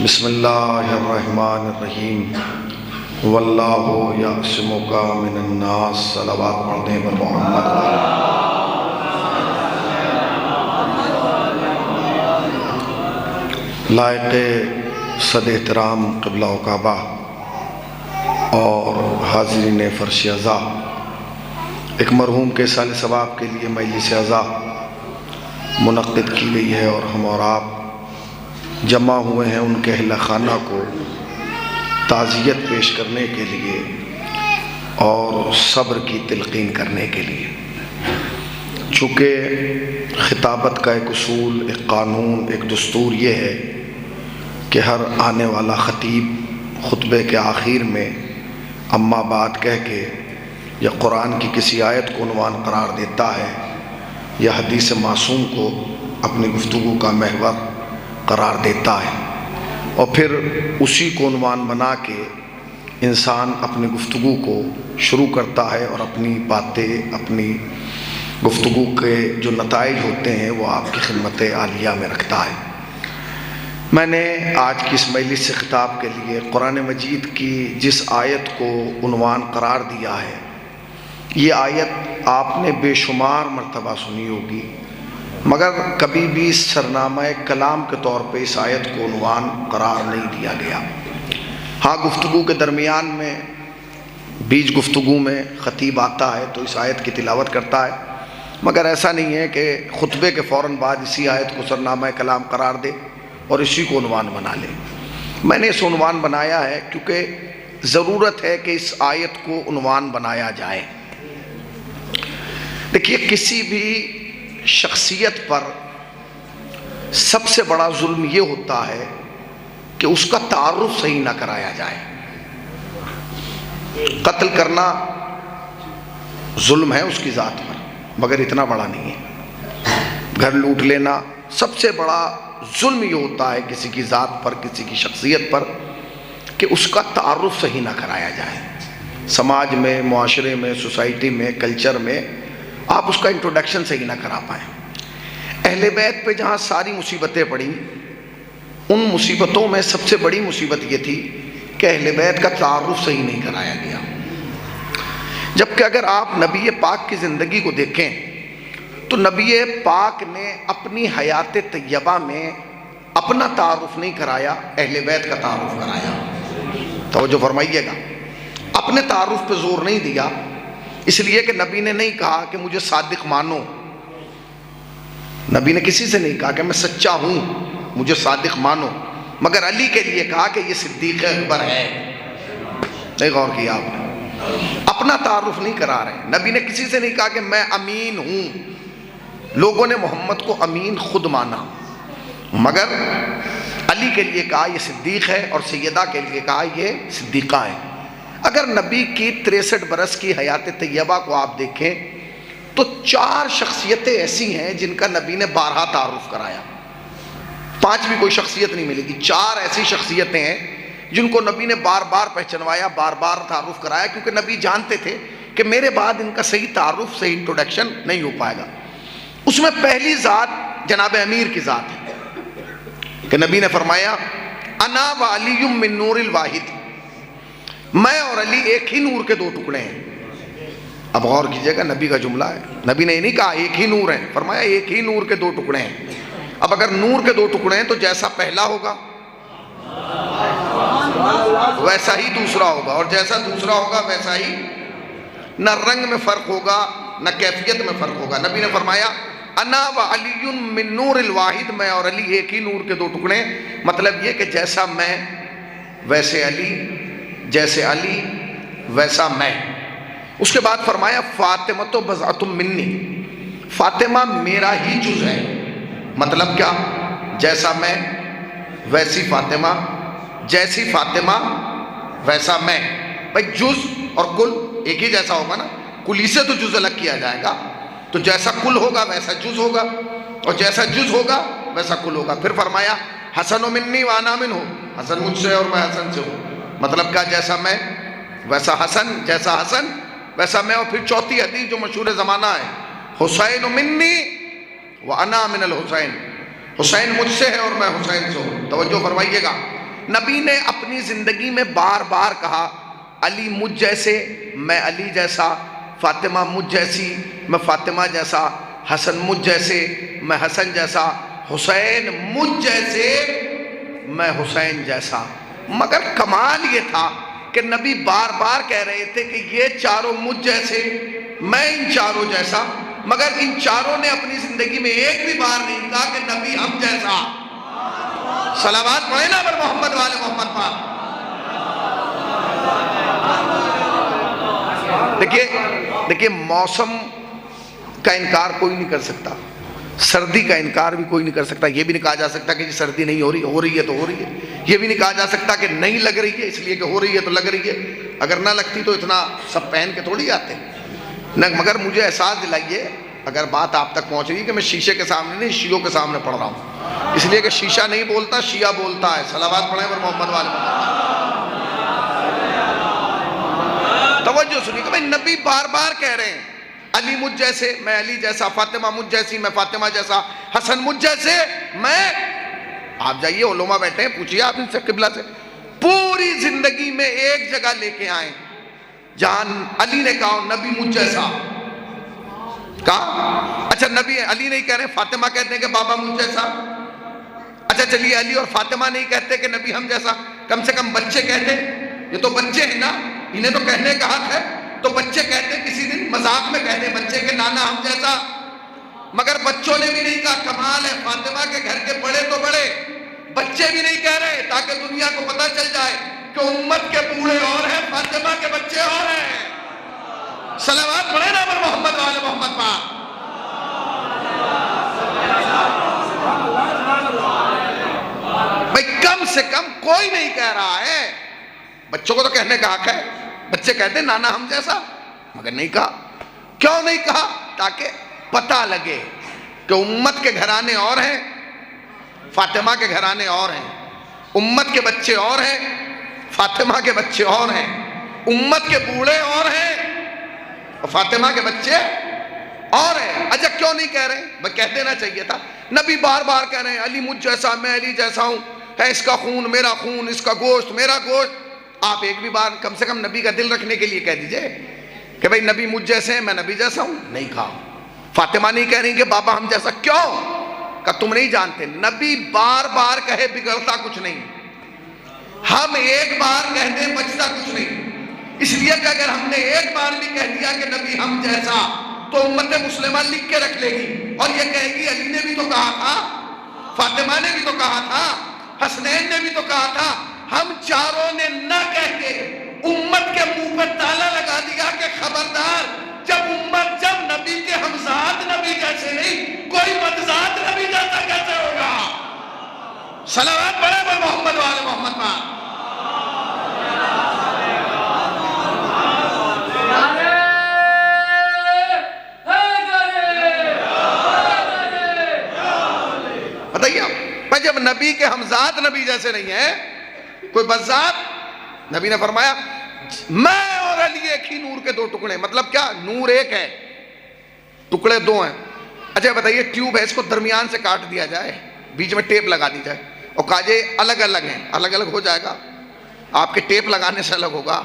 بسم اللہ الرحمن الرحیم واللہ یعصمک من الناس۔ صلوات پڑھنے پر محمد لائق صد احترام قبلہ و کعبہ اور حاضرین فرش عزا، ایک مرحوم کے سال ثواب کے لیے مجلس عزا منعقد کی گئی ہے اور ہم اور آپ جمع ہوئے ہیں ان کے اہل خانہ کو تعزیت پیش کرنے کے لیے اور صبر کی تلقین کرنے کے لیے۔ چونکہ خطابت کا ایک اصول، ایک قانون، ایک دستور یہ ہے کہ ہر آنے والا خطیب خطبے کے آخر میں اما بعد کہہ کے یا قرآن کی کسی آیت کو عنوان قرار دیتا ہے یا حدیث معصوم کو اپنی گفتگو کا محور قرار دیتا ہے، اور پھر اسی کو عنوان بنا کے انسان اپنی گفتگو کو شروع کرتا ہے اور اپنی باتیں، اپنی گفتگو کے جو نتائج ہوتے ہیں وہ آپ کی خدمت عالیہ میں رکھتا ہے۔ میں نے آج کی اس مجلس سے خطاب کے لیے قرآن مجید کی جس آیت کو عنوان قرار دیا ہے، یہ آیت آپ نے بے شمار مرتبہ سنی ہوگی، مگر کبھی بھی سرنامہ کلام کے طور پہ اس آیت کو عنوان قرار نہیں دیا گیا۔ ہاں، گفتگو کے درمیان میں بیچ گفتگو میں خطیب آتا ہے تو اس آیت کی تلاوت کرتا ہے، مگر ایسا نہیں ہے کہ خطبے کے فوراً بعد اسی آیت کو سرنامہ کلام قرار دے اور اسی کو عنوان بنا لے۔ میں نے اس عنوان بنایا ہے کیونکہ ضرورت ہے کہ اس آیت کو عنوان بنایا جائے۔ دیکھیے، کسی بھی شخصیت پر سب سے بڑا ظلم یہ ہوتا ہے کہ اس کا تعارف صحیح نہ کرایا جائے۔ قتل کرنا ظلم ہے اس کی ذات پر، مگر اتنا بڑا نہیں ہے۔ گھر لوٹ لینا سب سے بڑا ظلم یہ ہوتا ہے کسی کی ذات پر، کسی کی شخصیت پر، کہ اس کا تعارف صحیح نہ کرایا جائے۔ سماج میں، معاشرے میں، سوسائٹی میں، کلچر میں آپ اس کا انٹروڈکشن صحیح نہ کرا پائیں۔ اہل بیت پہ جہاں ساری مصیبتیں پڑیں، ان مصیبتوں میں سب سے بڑی مصیبت یہ تھی کہ اہل بیت کا تعارف صحیح نہیں کرایا گیا۔ جبکہ اگر آپ نبی پاک کی زندگی کو دیکھیں تو نبی پاک نے اپنی حیات طیبہ میں اپنا تعارف نہیں کرایا، اہل بیت کا تعارف کرایا۔ توجہ فرمائیے گا، اپنے تعارف پہ زور نہیں دیا، اس لیے کہ نبی نے نہیں کہا کہ مجھے صادق مانو، نبی نے کسی سے نہیں کہا کہ میں سچا ہوں مجھے صادق مانو، مگر علی کے لیے کہا کہ یہ صدیق اکبر ہے۔ نہیں غور کیا آپ نے؟ اپنا تعارف نہیں کرا رہے۔ نبی نے کسی سے نہیں کہا کہ میں امین ہوں، لوگوں نے محمد کو امین خود مانا، مگر علی کے لیے کہا یہ صدیق ہے اور سیدہ کے لیے کہا یہ صدیقہ ہے۔ اگر نبی کی 63 برس کی حیات طیبہ کو آپ دیکھیں تو 4 شخصیتیں ایسی ہیں جن کا نبی نے 12 تعارف کرایا۔ 5 بھی کوئی شخصیت نہیں ملے گی، 4 ایسی شخصیتیں ہیں جن کو نبی نے بار بار پہچنوایا، بار بار تعارف کرایا، کیونکہ نبی جانتے تھے کہ میرے بعد ان کا صحیح تعارف، صحیح انٹروڈکشن نہیں ہو پائے گا۔ اس میں پہلی ذات جناب امیر کی ذات ہے کہ نبی نے فرمایا انا و علی من نور الواحد، میں اور علی ایک ہی نور کے 2 ٹکڑے ہیں۔ اب غور کیجئے گا، نبی کا جملہ ہے، نبی نے یہ نہیں کہا ایک ہی نور ہے، فرمایا ایک ہی نور کے 2 ٹکڑے ہیں۔ اب اگر نور کے 2 ٹکڑے ہیں تو جیسا پہلا ہوگا ویسا ہی دوسرا ہوگا، اور جیسا دوسرا ہوگا ویسا ہی، نہ رنگ میں فرق ہوگا نہ کیفیت میں فرق ہوگا۔ نبی نے فرمایا انا و علی من نور الواحد، میں اور علی ایک ہی نور کے 2 ٹکڑے، مطلب یہ کہ جیسا میں ویسے علی، جیسے علی ویسا میں۔ اس کے بعد فرمایا فاطمہ تو بضعۃ منی، فاطمہ میرا ہی جز ہے۔ مطلب کیا؟ جیسا میں ویسی فاطمہ، جیسی فاطمہ ویسا میں۔ بھائی جز اور کل ایک ہی جیسا ہوگا نا، کلی سے تو جز الگ کیا جائے گا، تو جیسا کل ہوگا ویسا جز ہوگا، اور جیسا جز ہوگا ویسا کل ہوگا۔ پھر فرمایا حسن منی وانا منہ، حسن مجھ سے اور میں حسن سے ہوں۔ مطلب کیا؟ جیسا میں ویسا حسن، جیسا حسن ویسا میں۔ اور پھر چوتھی حدیث جو مشہور زمانہ ہے، حسین منی وانا من الحسین، حسین مجھ سے ہے اور میں حسین سے ہوں۔ توجہ فرمائیے گا، نبی نے اپنی زندگی میں بار بار کہا علی مجھ جیسے میں علی جیسا، فاطمہ مجھ جیسی میں فاطمہ جیسا، حسن مجھ جیسے میں حسن جیسا، حسین مجھ جیسے میں حسین جیسا۔ مگر کمال یہ تھا کہ نبی بار بار کہہ رہے تھے کہ یہ چاروں مجھ جیسے میں ان چاروں جیسا، مگر ان چاروں نے اپنی زندگی میں ایک بھی بار نہیں کہا کہ نبی ہم جیسا۔ صلوات پڑھیں نا پر محمد والے محمد پاک۔ دیکھیے موسم کا انکار کوئی نہیں کر سکتا، سردی کا انکار بھی کوئی نہیں کر سکتا۔ یہ بھی نہیں کہا جا سکتا کہ سردی نہیں ہو رہی ہے تو ہو رہی ہے۔ یہ بھی نہیں کہا جا سکتا کہ نہیں لگ رہی ہے اس لیے کہ ہو رہی ہے تو لگ رہی ہے۔ اگر نہ لگتی تو اتنا سب پہن کے تھوڑی آتے نہ۔ مگر مجھے احساس دلائیے، اگر بات آپ تک پہنچ رہی ہے کہ میں شیشے کے سامنے نہیں شیعوں کے سامنے پڑھ رہا ہوں، اس لیے کہ شیشہ نہیں بولتا، شیعہ بولتا ہے۔ صلوات پڑھیں پر محمد والے محمد۔ توجہ سنیے کہ بھائی نبی بار بار کہہ رہے ہیں علی مجھ جیسے میں علی جیسا، فاطمہ مجھ جیسی میں فاطمہ جیسا، حسن مجھ جیسے میں۔ آپ جائیے علماء بیٹھے ہیں، پوچھئے آپ ان سے قبلہ سے، پوری زندگی میں ایک جگہ لے کے آئیں جہاں علی نے کہا نبی مجھ جیسا کہا۔ اچھا نبی علی نہیں کہہ رہے، فاطمہ کہتے ہیں کہ بابا مجھ جیسا۔ اچھا چلیے علی اور فاطمہ نہیں کہتے کہ نبی ہم جیسا، کم سے کم بچے کہتے، یہ تو بچے ہیں نا، انہیں تو کہنے کا حق ہے، تو بچے کہتے کسی دن مذاق میں کہتے بچے کے نانا ہم جیسا۔ مگر بچوں نے بھی نہیں کہا، کمال ہے، فاطمہ کے گھر کے بڑے تو بڑے، بچے بھی نہیں کہہ رہے تاکہ دنیا کو پتہ چل جائے کہ امت کے بوڑھے اور ہیں، فاطمہ کے بچے اور ہیں۔ صلوات پڑھیں نا پر محمد والے محمد پاک۔ بھئی کم سے کم کوئی نہیں کہہ رہا ہے، بچوں کو تو کہنے کا حق ہے، بچے کہتے ہیں نانا ہم جیسا، مگر نہیں کہا۔ کیوں نہیں کہا؟ تاکہ پتہ لگے کہ امت کے گھرانے اور ہیں، فاطمہ کے گھرانے اور ہیں، امت کے بچے اور ہیں، فاطمہ کے بچے اور ہیں، امت کے بوڑھے اور ہیں اور فاطمہ کے بچے اور ہیں۔ اچھا کیوں نہیں کہہ رہے؟ بھئی کہہ دینا چاہیے تھا۔ نبی بار بار کہہ رہے ہیں علی مجھ جیسا میں علی جیسا ہوں، ہے اس کا خون میرا خون، اس کا گوشت میرا گوشت۔ آپ ایک بھی بار کم سے کم نبی کا دل رکھنے کے لیے کہہ دیجئے کہ بھئی نبی مجھ جیسے ہیں میں نبی جیسا ہوں، نہیں کہا۔ فاطمہ نہیں کہہ رہی کہ بابا ہم جیسا، کیوں؟ کہ تم نہیں جانتے، نبی بار بار کہے بگڑتا کچھ نہیں، ہم ایک بار کہہ دیں بچتا کچھ نہیں۔ اس لیے کہ اگر ہم نے ایک بار بھی کہہ دیا کہ نبی ہم جیسا تو امت مسلمہ لکھ کے رکھ لے گی اور یہ کہے گی علی نے بھی تو کہا تھا، فاطمہ نے بھی تو کہا تھا، حسنین نے بھی تو کہا تھا۔ ہم چاروں نے نہ کہہ کے امت کے منہ پر تالا لگا دیا کہ خبردار، جب نبی کے ہمزاد نبی جیسے نہیں، کوئی بدذات نبی جیسا کیسے ہوگا؟ صلوات پڑھیں پر محمد والے محمد پاک۔ بتائیے آپ، جب نبی کے ہمزاد نبی جیسے نہیں ہیں، کوئی بذات، نبی نے فرمایا میں اور علی ایک ہی نور کے دو ٹکڑے، مطلب کیا؟ نور ایک ہے، ٹکڑے دو ہیں۔ اچھا بتائیے ٹیوب ہے، اس کو درمیان سے کاٹ دیا جائے، بیچ میں ٹیپ لگا دی جائے اور کہا جائے الگ الگ ہیں، الگ الگ ہو جائے گا؟ آپ کے ٹیپ لگانے سے الگ ہوگا؟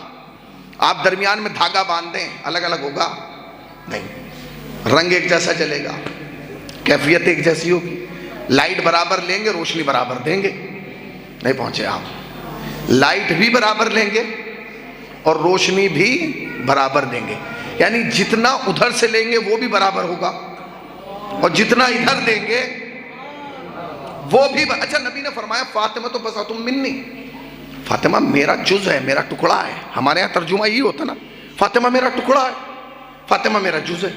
آپ درمیان میں دھاگا باندھ دیں الگ الگ ہوگا؟ نہیں۔ رنگ ایک جیسا جلے گا، کیفیت ایک جیسی ہوگی، لائٹ برابر لیں گے، روشنی برابر دیں گے، نہیں پہنچے آپ۔ لائٹ بھی برابر لیں گے اور روشنی بھی برابر دیں گے، یعنی جتنا ادھر سے لیں گے وہ بھی برابر ہوگا اور جتنا ادھر دیں گے وہ بھی اچھا نبی نے فرمایا فاطمہ تو بساط منی، فاطمہ میرا جز ہے، میرا ٹکڑا ہے۔ ہمارے یہاں ترجمہ یہ ہوتا نا، فاطمہ میرا ٹکڑا ہے، فاطمہ میرا جز ہے۔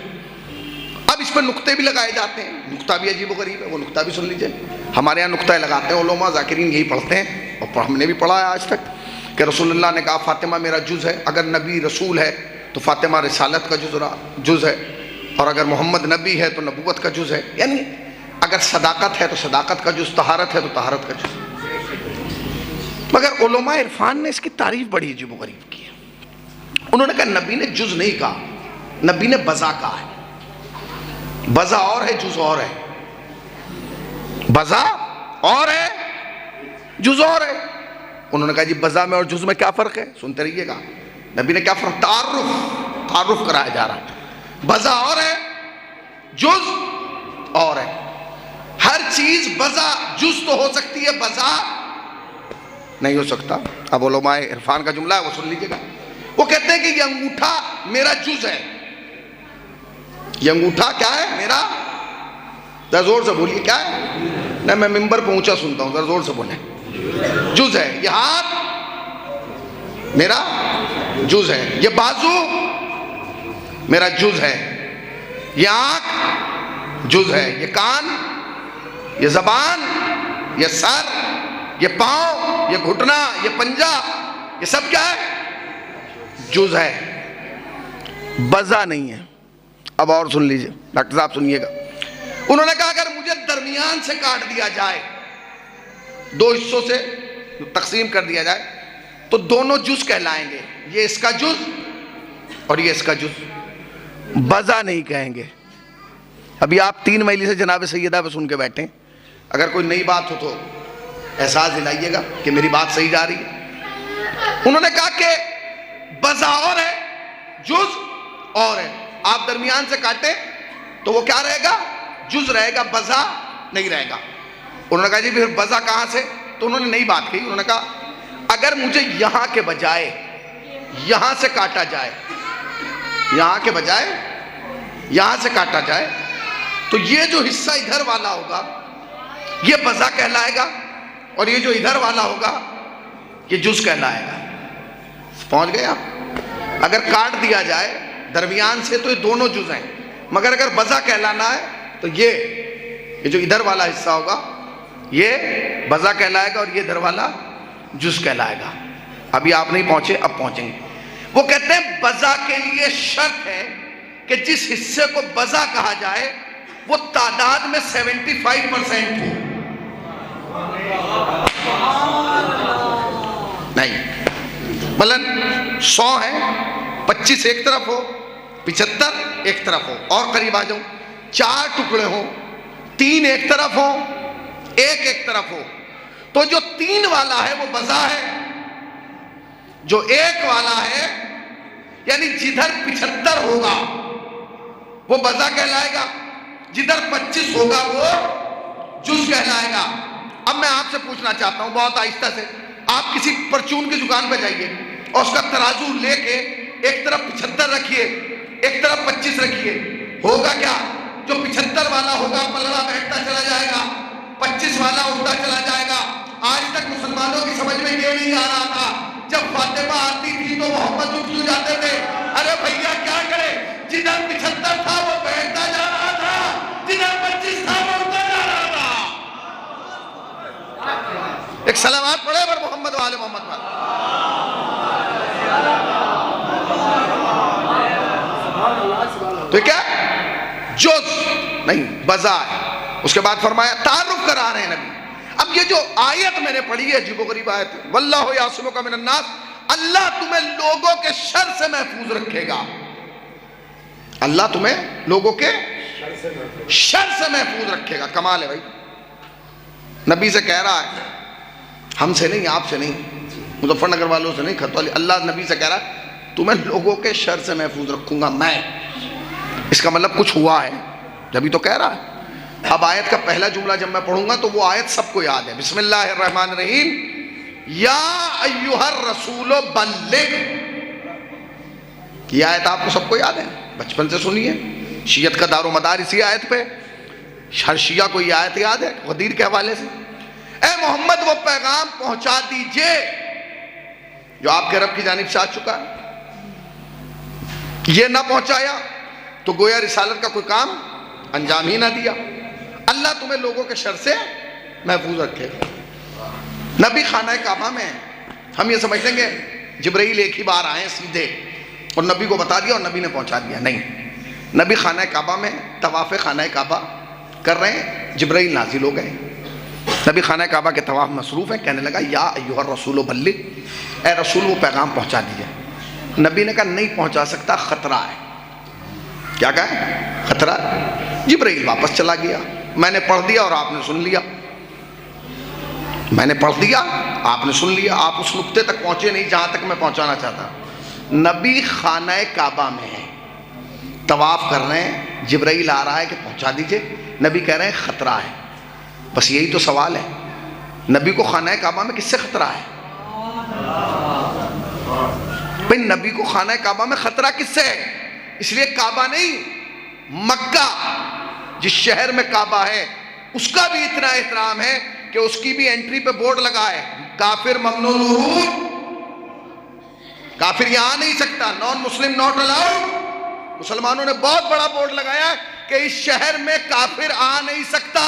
اب اس پہ نقطے بھی لگائے جاتے ہیں، نقطہ بھی عجیب و غریب ہے، وہ نقطہ بھی سن لیجئے۔ ہمارے یہاں نقطہ لگاتے ہیں علماء ذاکرین، یہی پڑھتے ہیں اور ہم نے بھی پڑھا ہے آج تک کہ رسول اللہ نے کہا فاطمہ میرا جز ہے۔ اگر نبی رسول ہے تو فاطمہ رسالت کا جز ہے، اور اگر محمد نبی ہے تو نبوت کا جز ہے، یعنی اگر صداقت ہے تو صداقت کا جز، طہارت ہے تو طہارت کا جز۔ مگر علماء عرفان نے اس کی تعریف بڑی عجیب و غریب کی ہے۔ انہوں نے کہا نبی نے جز نہیں کہا، نبی نے بزا کہا ہے۔ بزا اور ہے، جز اور ہے، بزا اور ہے، جز اور ہے۔ انہوں نے کہا جی بزا میں اور جز میں کیا فرق ہے؟ سنتے رہیے گا نبی نے کیا فرق، تعارف کرایا جا رہا ہے. بزا اور ہے، جز اور ہے. ہر چیز بزا جز تو ہو سکتی ہے، بزا نہیں ہو سکتا. اب علماء عرفان کا جملہ ہے، وہ سن لیجیے گا. وہ کہتے ہیں کہ یہ انگوٹھا میرا جز ہے. یہ انگوٹھا کیا ہے؟ میرا. ذرا زور سے بولیے کیا ہے؟ نہیں میں ممبر پہ اونچا سنتا ہوں، ذرا زور سے بولیں. جز ہے. یہ ہاتھ میرا جز ہے. یہ بازو میرا جز ہے. یہ آنکھ جز ہے. یہ کان، یہ زبان، یہ سر، یہ پاؤں، یہ گھٹنا، یہ پنجہ، یہ سب کیا ہے؟ جز ہے، بزا نہیں ہے. اب اور سن لیجئے ڈاکٹر صاحب سنیے گا. انہوں نے کہا اگر مجھے درمیان سے کاٹ دیا جائے، دو حصوں سے تقسیم کر دیا جائے، تو دونوں جز کہلائیں گے. یہ اس کا جز اور یہ اس کا جز. بزا نہیں کہیں گے. ابھی آپ 3 میلی سے جناب سیدہ پہ سن کے بیٹھیں، اگر کوئی نئی بات ہو تو احساس دلائیے گا کہ میری بات صحیح جا رہی ہے. انہوں نے کہا کہ بزا اور ہے، جز اور ہے. آپ درمیان سے کاٹیں تو وہ کیا رہے گا؟ جز رہے گا، بزا نہیں رہے گا. انہوں نے کہا جی پھر بزا کہاں سے؟ تو انہوں نے نئی بات کہی. انہوں نے کہا اگر مجھے یہاں کے بجائے یہاں سے کاٹا جائے، یہاں کے بجائے یہاں سے کاٹا جائے، تو یہ جو حصہ ادھر والا ہوگا یہ بزا کہلائے گا، اور یہ جو ادھر والا ہوگا یہ جز کہلائے گا. پہنچ گئے آپ؟ اگر کاٹ دیا جائے درمیان سے تو یہ دونوں جز ہیں، مگر اگر بزا کہلانا ہے تو یہ جو ادھر والا حصہ ہوگا یہ بزا کہلائے گا، اور یہ ادھر والا جز کہلائے گا. ابھی آپ نہیں پہنچے، اب پہنچیں گے. وہ کہتے ہیں بزا کے لیے شرط ہے کہ جس حصے کو بزا کہا جائے وہ تعداد میں 75% ہو. نہیں بلن 100 ہے، 25 ایک طرف ہو، 75 ایک طرف ہو. اور قریب آ جاؤں، 4 ٹکڑے ہوں، 3 ایک طرف ہو، 1 ایک طرف ہو، تو جو 3 والا ہے وہ بزا ہے. جو 1 والا ہے یعنی جدھر 75 ہوگا وہ بزا کہلائے گا، جدھر 25 ہوگا وہ جز کہلائے گا. اب میں آپ سے پوچھنا چاہتا ہوں بہت آہستہ سے، آپ کسی پرچون کی دکان پہ جائیے اور اس کا ترازو لے کے ایک طرف 75 رکھیے، ایک طرف 25 رکھیے، ہوگا کیا؟ جو 75 والا ہوگا پلڑا بیٹھتا چلا جائے گا، 25 والا اٹھتا چلا جائے گا. آج تک مسلمانوں کی سمجھ میں یہ نہیں آ رہا تھا، جب فاطمہ آتی تھی تو محمد اٹھ کیوں جاتے تھے؟ ارے بھیا کیا کرے، جدھر 75 تھا وہ بیٹھتا جا رہا تھا، جدھر 25 تھا وہ اٹھتا جا رہا تھا. ایک سلامات پڑھے پر محمد و آل محمد پر. تو کیا جز نہیں، بزا ہے. اس کے بعد فرمایا تعارف کرا رہے ہیں نبی. اب یہ جو آیت میں نے پڑھی ہے عجیب و غریب آیت ہے، واللہ یعصمک من الناس، اللہ تمہیں لوگوں کے شر سے محفوظ رکھے گا. اللہ تمہیں لوگوں کے شر سے محفوظ رکھے گا. کمال ہے بھائی. نبی سے کہہ رہا ہے، ہم سے نہیں، آپ سے نہیں، مظفر نگر والوں سے نہیں، کھتوالی. اللہ نبی سے کہہ رہا ہے تمہیں لوگوں کے شر سے محفوظ رکھوں گا میں. اس کا مطلب کچھ ہوا ہے جبھی تو کہہ رہا ہے. اب آیت کا پہلا جملہ جب میں پڑھوں گا تو وہ آیت سب کو یاد ہے. بسم اللہ الرحمن الرحیم. یا ایھا الرسول بلغ. یہ آیت آپ کو سب کو یاد ہے، بچپن سے سنی ہے. شیعت کا دار و مدار اسی آیت پہ. ہر شیعہ کو یہ آیت یاد ہے غدیر کے حوالے سے. اے محمد وہ پیغام پہنچا دیجئے جو آپ کے رب کی جانب سے آ چکا ہے. یہ نہ پہنچایا تو گویا رسالت کا کوئی کام انجام ہی نہ دیا. اللہ تمہیں لوگوں کے شر سے محفوظ رکھے گا. نبی خانہ کعبہ میں ہیں، ہم یہ سمجھ لیں گے جبرائیل ایک ہی بار آئے سیدھے اور نبی کو بتا دیا اور نبی نے پہنچا دیا. نہیں، نبی خانہ کعبہ میں طواف خانہ کعبہ کر رہے ہیں، جبرائیل نازل ہو گئے. نبی خانہ کعبہ کے طواف مصروف ہیں. کہنے لگا یا ایھا الرسول بلغ، اے رسول وہ پیغام پہنچا دیجئے. نبی نے کہا نہیں پہنچا سکتا، خطرہ ہے. کیا کہا ہے؟ خطرہ ہے. جبرائیل واپس چلا گیا. میں نے پڑھ دیا اور آپ نے سن لیا. میں نے پڑھ دیا، آپ نے سن لیا، آپ اس نقطے تک پہنچے نہیں جہاں تک میں پہنچانا چاہتا۔ نبی خانہ کعبہ میں ہیں، طواف کر رہے ہیں، جبرائیل آ رہا ہے کہ پہنچا دیجئے، نبی کہہ رہے ہیں خطرہ ہے۔ بس یہی تو سوال ہے، نبی کو خانہ کعبہ میں کس سے خطرہ ہے؟ بھئی نبی کو خانہ کعبہ میں خطرہ کس سے ہے؟ اس لیے کعبہ نہیں، مکہ جس شہر میں کعبہ ہے اس کا بھی اتنا احترام ہے کہ اس کی بھی انٹری پہ بورڈ لگا ہے، کافر ممنوع الورود، کافر یہاں آ نہیں سکتا، نان مسلم ناٹ الاؤڈ۔ مسلمانوں نے بہت بڑا بورڈ لگایا ہے کہ اس شہر میں کافر آ نہیں سکتا۔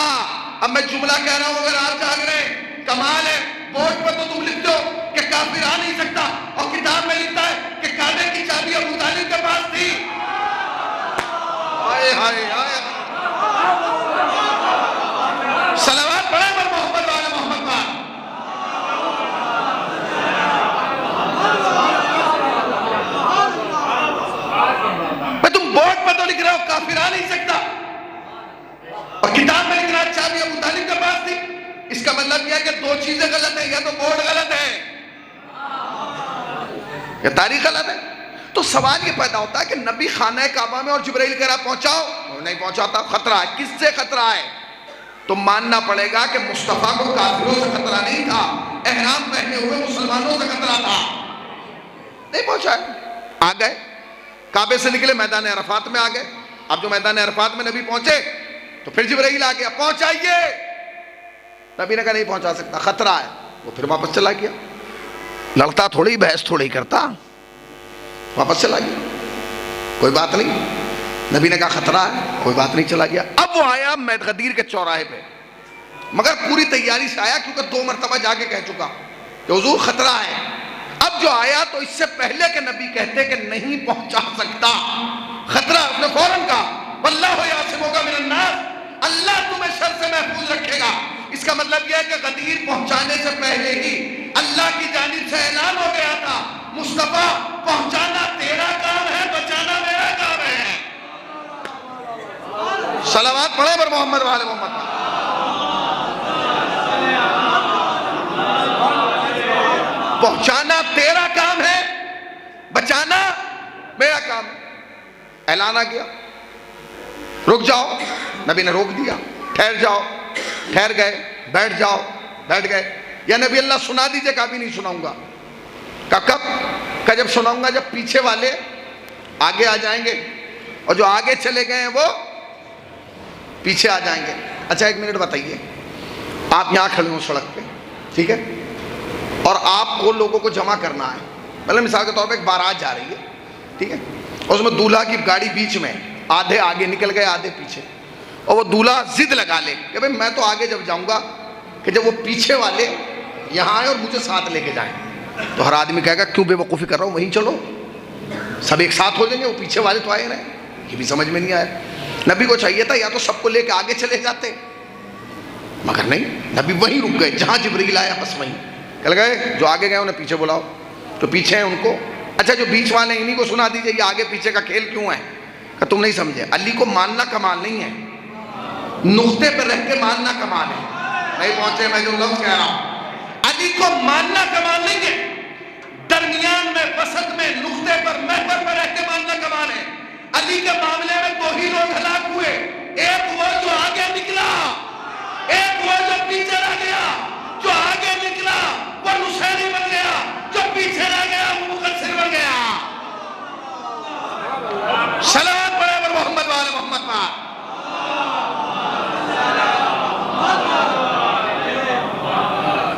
اب میں جملہ کہہ رہا ہوں، اگر آپ جاگ رہے ہیں، کمال ہے، بورڈ پر تو تم لکھ دو کہ کافر آ نہیں سکتا، اور کتاب میں لکھتا ہے کہ کعبے کی چابی ابو طالب کے پاس تھی۔ ہائے ہائے ہائے، صلوات پڑھیں پر محمد والے محمد پر۔ میں تم بورڈ پر تو لکھ رہے ہو کافر آ نہیں سکتا، اور کتاب میں لکھ رہا ہے چابی ابو طالب کے پاس تھی۔ اس کا مطلب یہ ہے کہ دو چیزیں غلط ہیں، یا تو بورڈ غلط ہے یا تاریخ غلط ہے۔ تو سوال یہ پیدا ہوتا ہے کہ نبی خانہ کعبہ میں اور جبرائیل کہہ رہا پہنچاؤ، وہ نہیں پہنچاتا، خطرہ ہے۔ کس سے خطرہ ہے؟ تو ماننا پڑے گا کہ مصطفیٰ کو کافروں سے خطرہ نہیں تھا، احرام پہنے ہوئے مسلمانوں سے خطرہ تھا۔ نہیں پہنچا، آ گئے کعبے سے نکلے، میدان عرفات میں آ گئے۔ اب جو میدان عرفات میں نبی پہنچے تو پھر جبرائیل آ گیا، پہنچائیے۔ نبی نے کہا نہیں پہنچا سکتا، خطرہ ہے۔ وہ پھر واپس چلا گیا، لڑتا تھوڑی، بحث تھوڑی کرتا، واپس چلا گیا، کوئی بات نہیں۔ نبی نے کہا خطرہ ہے، کوئی بات نہیں، چلا گیا۔ اب وہ آیا غدیر کے چوراہے پہ، مگر پوری تیاری سے آیا، کیونکہ 2 مرتبہ جا کے کہہ چکا کہ حضور خطرہ ہے۔ اب جو آیا تو اس سے پہلے کہ نبی کہتے کہ نہیں پہنچا سکتا، خطرہ، اس نے فوراً کہا واللہ یعصمک من الناس، اللہ تمہیں شر سے محفوظ رکھے گا۔ اس کا مطلب یہ ہے کہ غدیر پہنچانے سے پہلے ہی اللہ کی جانب سے اعلان ہو گیا تھا، مصطفیٰ پہنچانا تیرا کام ہے، بچانا میرا کام ہے۔ صلوات پڑھیں پر محمد وآل محمد۔ پہنچانا تیرا کام ہے، بچانا میرا کام ہے۔ اعلان آ گیا، رک جاؤ، نبی نے روک دیا، ٹھہر جاؤ، ٹھہر گئے، بیٹھ جاؤ، بیٹھ گئے۔ یا نبی اللہ سنا دیجئے، کہا بھی نہیں سناؤں گا۔ کہا کب؟ کہا جب سناؤں گا، جب پیچھے والے آگے آ جائیں گے، اور جو آگے چلے گئے ہیں وہ پیچھے آ جائیں گے۔ اچھا 1 منٹ بتائیے، آپ یہاں کھڑے ہوں سڑک پہ، ٹھیک ہے، اور آپ کو لوگوں کو جمع کرنا ہے، مطلب مثال کے طور پہ ایک بارات جا رہی ہے، ٹھیک ہے، اور اس میں دولہا کی گاڑی بیچ میں، آدھے آگے نکل گئے، آدھے پیچھے، اور وہ دولہا ضد لگا لے کہ بھئی میں تو آگے جب جاؤں گا کہ جب وہ پیچھے والے یہاں آئے اور مجھے ساتھ لے کے جائیں، تو ہر آدمی کہے گا کیوں بے وقوفی کر رہا ہوں، وہیں چلو، سب ایک ساتھ ہو جائیں گے، وہ پیچھے والے تو آئے رہے۔ یہ بھی سمجھ میں نہیں آیا۔ نبی کو چاہیے تھا یا تو سب کو لے کے آگے چلے جاتے، مگر نہیں، نبی وہیں رک گئے جہاں جبرائیل آیا، بس وہیں چل گئے۔ جو آگے گئے انہیں پیچھے بلاؤ، جو پیچھے ہیں ان کو، اچھا جو بیچ والے انہیں کو سنا دیجئے یہ آگے پیچھے کا کھیل کیوں ہے۔ کہ تم نہیں سمجھے، علی کو ماننا کمال نہیں ہے، نقطے پہ رہ کے ماننا کمال ہے۔ نہیں پہنچے، میں جو لفظ کہہ رہا ہوں، علی کو ماننا کمال نہیں ہے، درمیان میں، وسط میں، نقطے پر، محور پر رہ کے ماننا کمال ہے۔ علی کے معاملے میں 2 ہی لوگ ہلاک ہوئے، ایک وہ جو آگے نکلا، ایک وہ جو پیچھے رہ گیا۔ جو آگے نکلا وہ نصیری بن گیا، جو پیچھے رہ گیا وہ مقصر بن گیا۔ صلوات پڑھیں پر محمد وآل محمد پر۔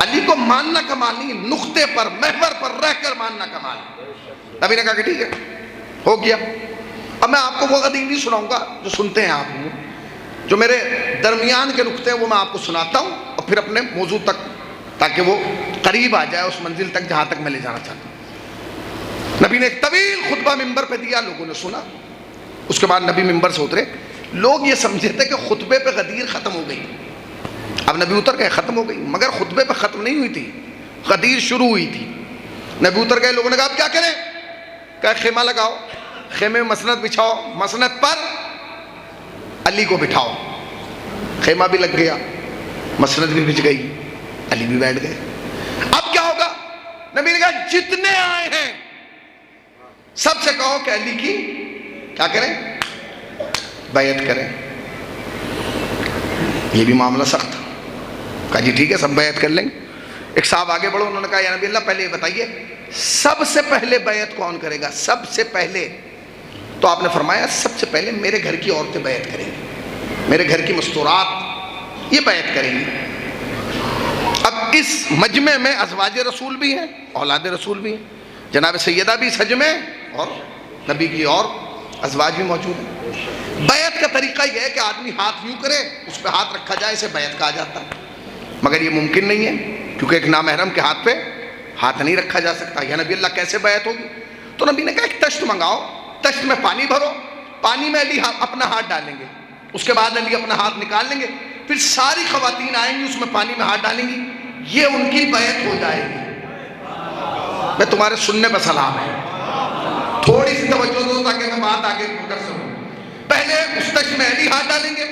علی کو ماننا کمال نہیں، نقطے پر، محور پر رہ کر ماننا کمال ہے۔ نبی نے کہا کہ ٹھیک ہے، ہو گیا۔ اب میں آپ کو وہ غدیر نہیں سناؤں گا جو سنتے ہیں آپ، جو میرے درمیان کے نقطے ہیں وہ میں آپ کو سناتا ہوں، اور پھر اپنے موضوع تک، تاکہ وہ قریب آ جائے اس منزل تک جہاں تک میں لے جانا چاہتا ہوں۔ نبی نے ایک طویل خطبہ ممبر پہ دیا، لوگوں نے سنا۔ اس کے بعد نبی ممبر سے اترے، لوگ یہ سمجھے تھے کہ خطبے پہ غدیر ختم ہو گئی، اب نبی اتر گئے، ختم ہو گئی، مگر خطبے پہ ختم نہیں ہوئی تھی، غدیر شروع ہوئی تھی۔ نبی اتر گئے، لوگوں نے کہا اب کیا کریں؟ کہا خیمہ لگاؤ، خیمے میں مسند بچھاؤ، مسند پر علی کو بٹھاؤ۔ خیمہ بھی لگ گیا، مسند بھی بچھ گئی، علی بھی بیٹھ گئے۔ اب کیا ہوگا؟ نبی نے کہا جتنے آئے ہیں سب سے کہو کہ علی کی کیا کریں؟ بیعت کریں۔ یہ بھی معاملہ سخت تھا۔ کہا جی ٹھیک ہے سب بیعت کر لیں گے۔ ایک صاحب آگے بڑھو، انہوں نے کہا یا نبی اللہ پہلے یہ بتائیے سب سے پہلے بیعت کون کرے گا؟ سب سے پہلے؟ تو آپ نے فرمایا سب سے پہلے میرے گھر کی عورتیں بیعت کریں گی، میرے گھر کی مستورات یہ بیعت کریں گی۔ اب اس مجمع میں ازواج رسول بھی ہیں، اولاد رسول بھی ہیں، جناب سیدہ بھی اس حج میں اور نبی کی اور ازواج بھی موجود ہیں۔ بیعت کا طریقہ یہ ہے کہ آدمی ہاتھ یوں کرے، اس پہ ہاتھ رکھا جائے، اسے بیعت کہا جاتا ہے، مگر یہ ممکن نہیں ہے کیونکہ ایک نامحرم کے ہاتھ پہ ہاتھ نہیں رکھا جا سکتا۔ یا نبی اللہ کیسے بیعت ہوگی؟ تو نبی نے کہا ایک تشت منگاؤ، تشت میں پانی بھرو، پانی میں علی اپنا ہاتھ ڈالیں گے، اس کے بعد علی اپنا ہاتھ نکال لیں گے، پھر ساری خواتین آئیں گی اس میں پانی میں ہاتھ ڈالیں گی، یہ ان کی بیعت ہو جائے گی۔ میں تمہارے سننے پر سلام ہے، تھوڑی سی توجہ دو تاکہ میں بات آگے کر سکوں۔ پہلے اس تشت میں علی ہاتھ ڈالیں گے،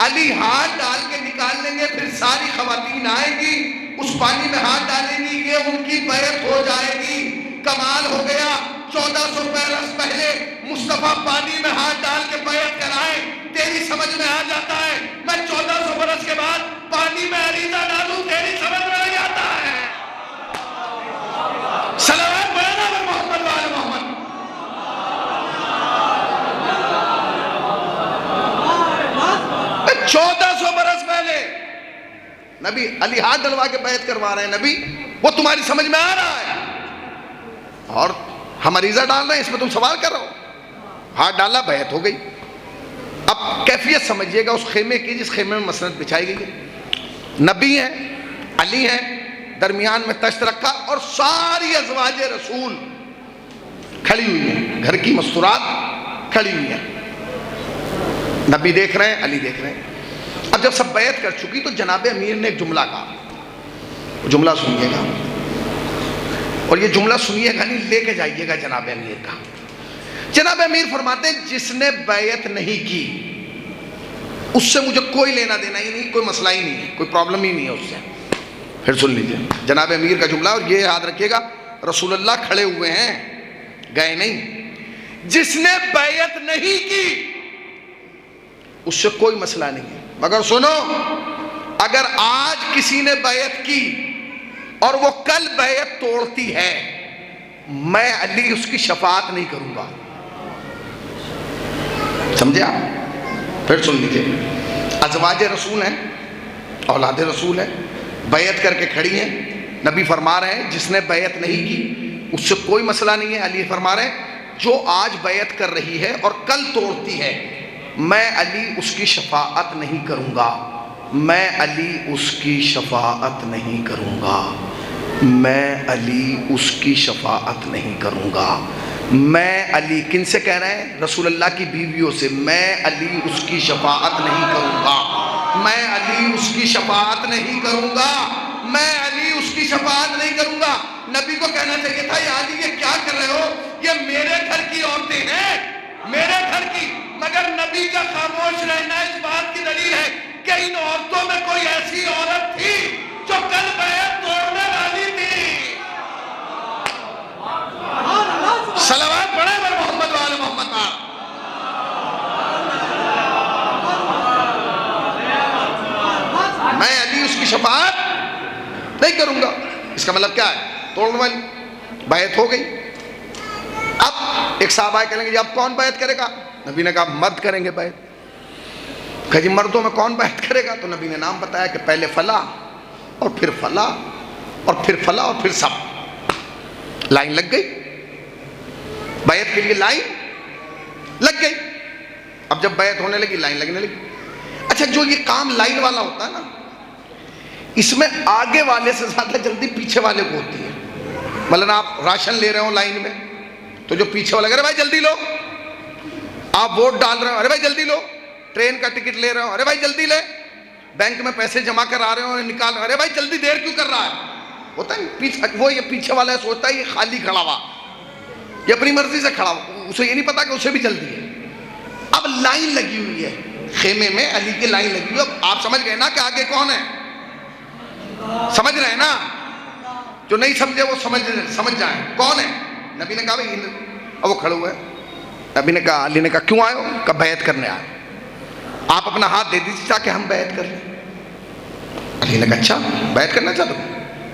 علی ہاتھ ڈال کے نکال لیں گے، پھر ساری خواتین آئیں گی اس پانی میں ہاتھ ڈالیں گی، یہ ان کی بیعت ہو جائے گی۔ کمال ہو گیا، 1400 برس پہلے مصطفیٰ پانی میں ہاتھ ڈال کے بیعت کرائیں، تیری سمجھ میں آ جاتا ہے، میں 1400 برس کے بعد پانی میں عریضہ ڈالوں، تیری سمجھ میں نہیں آتا ہے۔ صلوات پڑھنا پر محمد وآل محمد۔ 1400 برس پہلے نبی علی ہاتھ ڈلوا کے بیعت کروا رہے ہیں، نبی وہ تمہاری سمجھ میں آ رہا ہے، اور ہم عریضہ ڈال رہے ہیں، اس میں تم سوال کر رہے ہو۔ ہاتھ ڈالا، بیعت ہو گئی۔ اب کیفیت سمجھیے گا اس خیمے کی جس خیمے میں مسند بچھائی گئی ہے۔ نبی ہیں، علی ہیں، درمیان میں تشت رکھا اور ساری ازواج رسول کھڑی ہوئی ہیں، گھر کی مستورات کھڑی ہوئی ہیں، نبی دیکھ رہے ہیں، علی دیکھ رہے ہیں۔ اب جب سب بیعت کر چکی تو جناب امیر نے ایک جملہ کہا، جملہ سنیے گا، اور یہ جملہ سنیے گا نہیں، لے کے جائیے گا جناب امیر کا۔ جناب امیر فرماتے ہیں جس نے بیعت نہیں کی اس سے مجھے کوئی لینا دینا ہی نہیں، کوئی مسئلہ ہی نہیں ہے، کوئی پرابلم ہی نہیں ہے اس سے۔ پھر سن لیجئے جناب امیر کا جملہ، اور یہ یاد رکھیے گا رسول اللہ کھڑے ہوئے ہیں، گئے نہیں۔ جس نے بیعت نہیں کی اس سے کوئی مسئلہ نہیں ہے، مگر سنو اگر آج کسی نے بیعت کی اور وہ کل بیعت توڑتی ہے، میں علی اس کی شفاعت نہیں کروں گا۔ سمجھے آپ؟ پھر سن لیجئے، ازواج رسول ہیں، اولاد رسول ہیں، بیعت کر کے کھڑی ہیں، نبی فرما رہے ہیں جس نے بیعت نہیں کی اس سے کوئی مسئلہ نہیں ہے، علی فرما رہے ہیں جو آج بیعت کر رہی ہے اور کل توڑتی ہے، میں علی اس کی شفاعت نہیں کروں گا، میں علی اس کی شفاعت نہیں کروں گا، میں علی اس کی شفاعت نہیں کروں گا۔ میں علی کن سے کہہ رہے ہیں؟ رسول اللہ کی بیویوں سے، میں علی اس کی شفاعت نہیں کروں گا، میں علی اس کی شفاعت نہیں کروں گا، میں علی اس کی شفاعت نہیں کروں گا۔ نبی کو کہنا چاہیے تھا یا علی یہ کیا کر رہے ہو، یہ میرے گھر کی عورتیں ہیں، میرے گھر کی، مگر نبی کا خاموش رہنا اس بات کی دلیل ہے کہ ان عورتوں میں کوئی ایسی عورت تھی جو کل بیعت توڑنے والی تھی۔ صلوات پڑھیں پر محمد وآل محمد۔ میں علی اس کی شفاعت نہیں کروں گا، اس کا مطلب کیا ہے؟ توڑنے والی بیعت ہو گئی۔ اب ایک صحابہ کہیں گے جی اب کون بیعت کرے گا؟ نبی نے کہا مرد کریں گے بیعت۔ کہا جی مردوں میں کون بیعت کرے گا؟ تو نبی نے نام بتایا کہ پہلے فلاں اور پھر فلاں اور پھر فلاں اور پھر سب۔ لائن لگ گئی، بیعت کے لیے لائن لگ گئی۔ اب جب بیعت ہونے لگی لائن لگنے لگی۔ اچھا جو یہ کام لائن والا ہوتا ہے نا، اس میں آگے والے سے زیادہ جلدی پیچھے والے کو ہوتی ہے۔ مثلا آپ راشن لے رہے ہو لائن میں تو جو پیچھے والا ارے بھائی جلدی لو، آپ ووٹ ڈال رہے ہو ارے بھائی جلدی لو، ٹرین کا ٹکٹ لے رہے ہو ارے بھائی جلدی لے، بینک میں پیسے جمع کرا رہے ہو نکال رہے ہو ارے بھائی جلدی، دیر کیوں کر رہا ہے؟ ہوتا ہے وہ یہ پیچھے والا سوچتا ہے یہ خالی کھڑا ہوا، یہ اپنی مرضی سے کھڑا ہوا، اسے یہ نہیں پتا کہ اسے بھی جلدی ہے۔ اب لائن لگی ہوئی ہے خیمے میں، علی کی لائن لگی ہوئی ہے۔ اب آپ سمجھ گئے نا کہ آگے کون ہے؟ سمجھ رہے ہیں نا؟ جو نہیں سمجھے وہ سمجھ جائیں کون ہے. نبی نے کہا بھائی، اب وہ کھڑے ہوئے. نبی نے کہا، علی نے کہا کیوں آئے ہو؟ کہا بیعت کرنے آئے. آپ اپنا ہاتھ دے دیجیے تاکہ ہم بیعت کر لیں. علی نے کہا اچھا بیعت کرنا چاہتے ہو،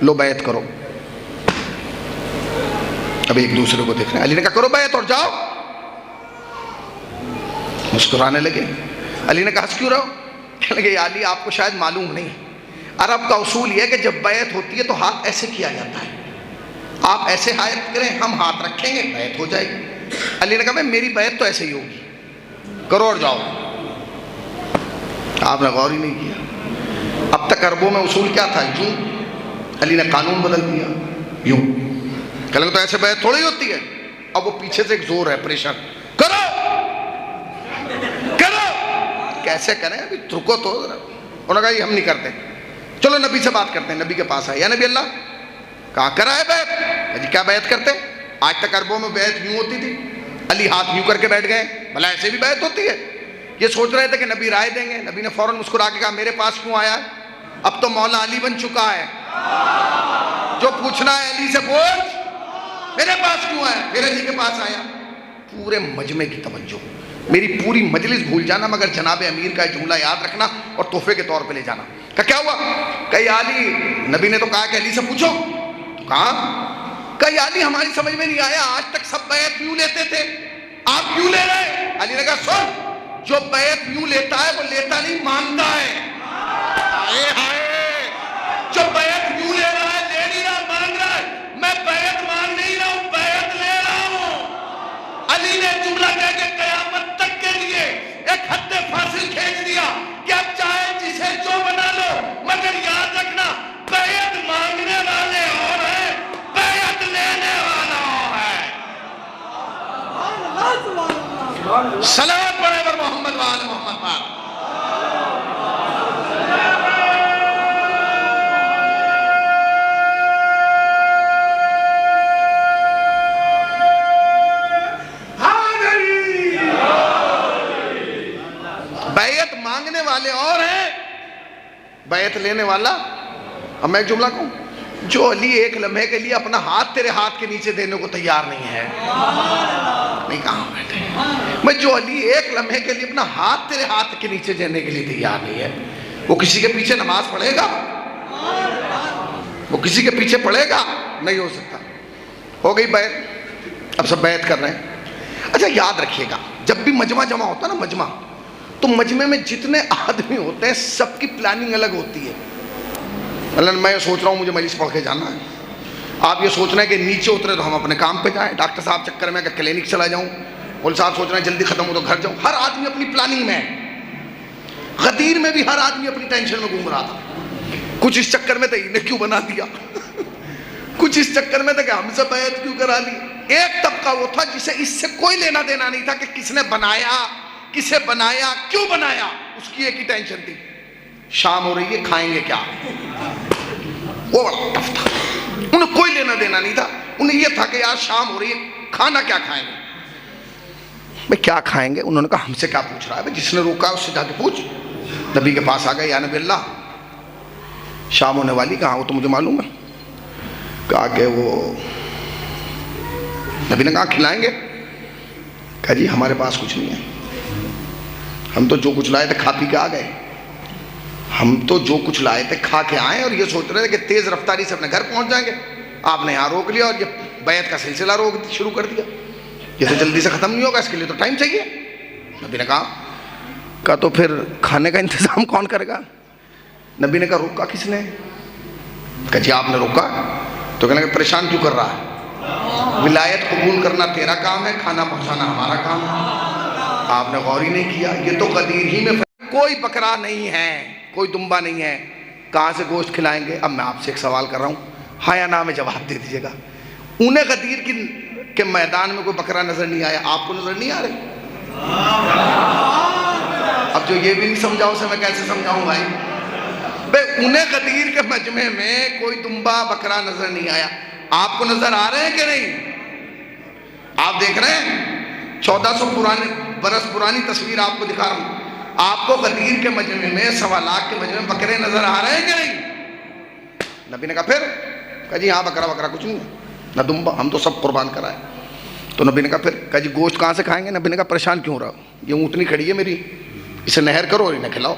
لو بیعت کرو. اب ایک دوسرے کو دیکھ رہے ہیں. علی نے کہا کرو بیعت اور جاؤ. مسکرانے لگے. علی نے کہا ہنس کیوں رہو؟ کہنے لگے یا علی آپ کو شاید معلوم نہیں، عرب کا اصول یہ ہے کہ جب بیعت ہوتی ہے تو ہاتھ ایسے کیا جاتا ہے. آپ ایسے ہاتھ کریں، ہم ہاتھ رکھیں گے، بیعت ہو جائے گی. علی نے کہا میں میری بیعت تو ایسے ہی ہوگی، کرو اور جاؤ. آپ نے غور ہی نہیں کیا. اب تک عربوں میں اصول کیا تھا؟ یوں. علی نے قانون بدل دیا، یوں. کہنے لگے تو ایسے بیعت تھوڑی ہوتی ہے. اب وہ پیچھے سے ایک زور ہے، پریشر، کرو کرو. کیسے کریں؟ ابھی رکو تو. انہوں نے کہا یہ ہم نہیں کرتے، چلو نبی سے بات کرتے ہیں. نبی کے پاس آئے. یا نبی اللہ، کہا کرا ہے بیعت؟ جی کیا بیعت کرتے؟ آج تک عربوں میں بیعت یوں ہوتی تھی. علی ہاتھ یوں کر کے بیٹھ گئے، بھلا ایسے بھی بیعت ہوتی ہے؟ یہ سوچ رہے تھے کہ نبی رائے دیں گے. نبی نے فوراً مسکرا کے کہا میرے پاس کیوں آیا ہے؟ اب تو مولا علی بن چکا ہے، جو پوچھنا ہے علی سے پوچھ. میرے پاس کیوں آیا؟ میرے علی کے پاس آیا. پورے مجمع کی توجہ، میری پوری مجلس بھول جانا مگر جناب امیر کا جملہ یاد رکھنا اور تحفے کے طور پہ لے جانا. کہ کیا ہوا؟ کہ یا علی، نبی نے تو کہا کہ علی سے پوچھو. تو کہا کہ یا علی ہماری سمجھ میں نہیں آیا، آج تک سب بیعت کیوں لیتے تھے، آپ کیوں لے رہے؟ علی نے کہا سن، جو بیعت یوں لیتا ہے وہ لیتا نہیں مانتا ہے. ہائے ہائے، جو بیعت یوں لے رہا ہے، لے نہیں رہا، مان رہا ہے. میں بیعت مان نہیں رہا ہوں، بیعت لے رہا ہوں. علی نے جملہ کہہ کے قیامت تک کے لیے ایک حد فاصل کھینچ دیا کہ اب چاہے جسے جو بنا لو، مگر یاد رکھنا بیعت مانگنے والے اور ہیں، بیعت لینے والا اور ہے. صلوات پڑھے پر محمد وآل محمد پاک. بیعت مانگنے والے اور ہیں، بیعت لینے والا. اب میں ایک جملہ کہوں، جو علی ایک لمحے کے لیے اپنا ہاتھ تیرے ہاتھ کے نیچے دینے کو تیار نہیں ہے، نہیں کہاں بیٹھے، میں جو علی ایک لمحے کے لیے اپنا ہاتھ تیرے ہاتھ کے نیچے دینے کے لیے تیار نہیں ہے، وہ کسی کے پیچھے نماز پڑھے گا؟ وہ کسی کے پیچھے پڑھے گا؟ نہیں ہو سکتا. ہو گئی بیعت، اب سب بیعت کر رہے ہیں. اچھا یاد رکھیے گا، جب بھی مجمع جمع ہوتا ہے نا، مجمع، تو مجمع میں جتنے آدمی ہوتے ہیں سب کی پلاننگ الگ ہوتی ہے. اللہ میں سوچ رہا ہوں مجھے مجلس پڑھ کے جانا ہے، آپ یہ سوچ رہے ہیں کہ نیچے اترے تو ہم اپنے کام پہ جائیں، ڈاکٹر صاحب چکر میں کہ کلینک چلا جاؤں، مول صاحب سوچ رہے ہیں جلدی ختم ہو تو گھر جاؤں. ہر آدمی اپنی پلاننگ میں ہے. غدیر میں بھی ہر آدمی اپنی ٹینشن میں گھوم رہا تھا. کچھ اس چکر میں تھے انہیں کیوں بنا دیا، کچھ اس چکر میں تھے کہ ہم سے بیعت کیوں کرا لی. ایک طبقہ وہ تھا جسے اس سے کوئی لینا دینا نہیں تھا کہ کس نے بنایا، کسے بنایا، کیوں بنایا. اس کی ایک ہی ٹینشن تھی، شام ہو رہی ہے کھائیں گے کیا. وہ بڑا ٹف تھا، انہیں کوئی لینا دینا نہیں تھا. انہیں یہ تھا کہ یار شام ہو رہی ہے کھانا کیا کھائیں گے. بھئی کیا کھائیں گے؟ انہوں نے کہا ہم سے کیا پوچھ رہا ہے، جس نے روکا اس سے جا کے پوچھ. نبی کے پاس آ گئے. یا نبی اللہ شام ہونے والی. کہاں وہ تو مجھے معلوم ہے. کہا کہ وہ، نبی نے کہا کھلائیں گے؟ کہا جی ہمارے پاس کچھ نہیں ہے، ہم تو جو کچھ لائے تھے کھا پی کے آ گئے. ہم تو جو کچھ لائے تھے کھا کے آئے اور یہ سوچ رہے تھے کہ تیز رفتاری سے اپنے گھر پہنچ جائیں گے. آپ نے یہاں روک لیا اور یہ بیعت کا سلسلہ شروع کر دیا. یہ تو جلدی سے ختم نہیں ہوگا، اس کے لیے تو ٹائم چاہیے. نبی نے کہا تو پھر کھانے کا انتظام کون کرے گا؟ نبی نے کہا روکا کس نے؟ کہا جی آپ نے روکا. تو کہنے کہ پریشان کیوں کر رہا ہے، ولایت قبول کرنا تیرا کام ہے، کھانا پہنچانا ہمارا کام ہے. آپ نے غور ہی نہیں کیا. یہ تو غدیر ہی میں کوئی بکرا نہیں ہے، کوئی دمبا نہیں ہے، کہاں سے گوشت کھلائیں گے. اب میں آپ سے ایک سوال کر رہا ہوں، ہاں یا نا میں جواب دے دیجیے گا. انہیں غدیر کے میدان میں کوئی بکرا نظر نہیں آیا، آپ کو نظر نہیں آ رہے؟ اب جو یہ بھی نہیں سمجھا اسے میں کیسے سمجھاؤں بھائی. بھئی انہیں غدیر کے مجمع میں کوئی دمبا بکرا نظر نہیں آیا، آپ کو نظر آ رہے ہیں کہ نہیں؟ آپ دیکھ رہے ہیں 1400 برس پرانی تصویر آپ کو دکھا رہا ہوں. آپ کو غدیر کے مجمع میں 1.25 لاکھ کے مجمع میں بکرے نظر آ رہے ہیں کہ نہیں؟ نبی نے کہا پھر؟ کہا جی ہاں بکرا وکرا کچھ نہیں ہے، نہ دمبا، ہم تو سب قربان کرائے۔ تو نبی نے کہا پھر؟ کہا جی گوشت کہاں سے کھائیں گے؟ نبی نے کہا پریشان کیوں رہا، یہ اونٹنی کھڑی ہے میری، اسے نہر کرو اور انہیں کھلاؤ۔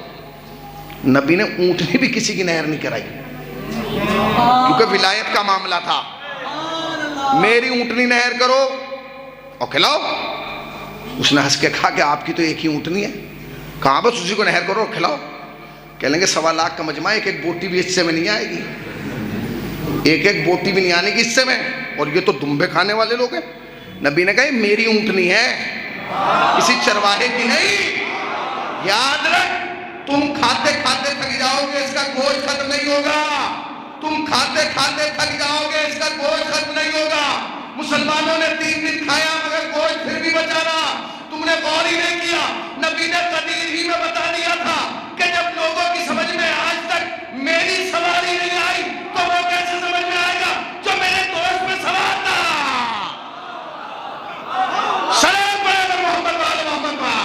نبی نے اونٹنی بھی کسی کی نہر نہیں کرائی، کیونکہ ولایت کا معاملہ تھا۔ میری اونٹنی نہر کرو اور کھلاؤ۔ اس نے ہنس کے کہا کہ آپ کی تو ایک ہی اونٹنی ہے، کہاں بس اسی کو نہر کرو اور کھلاؤ۔ کہہ لیں گے 1.25 لاکھ کا مجمع، ایک ایک بوٹی بھی حصے میں نہیں آئے گی، ایک ایک بوٹی بھی نہیں آنے کی حصے میں، اور یہ تو دمبے کھانے والے لوگ ہیں۔ نبی نے کہا یہ میری اونٹنی ہے، کسی چرواہے کی نہیں۔ یاد رکھ، تم کھاتے کھاتے تھک جاؤ گے، اس کا گوشت ختم نہیں ہوگا۔ تم کھاتے کھاتے تھک جاؤ گے، اس کا گوشت ختم نہیں ہوگا۔ مسلمانوں نے 3 دن کھایا مگر گوشت پھر بھی بچا رہا۔ تم نے غور ہی نہیں کیا، نبی نے قدیر ہی میں بتا دیا تھا کہ جب لوگوں کی سمجھ میں آج تک میری سواری نہیں آئی تو وہ کیسے سمجھ میں آئے گا جو میرے گوشت میں سوار تھا۔ سلام پڑھے محمد وعلی محمد وعلی۔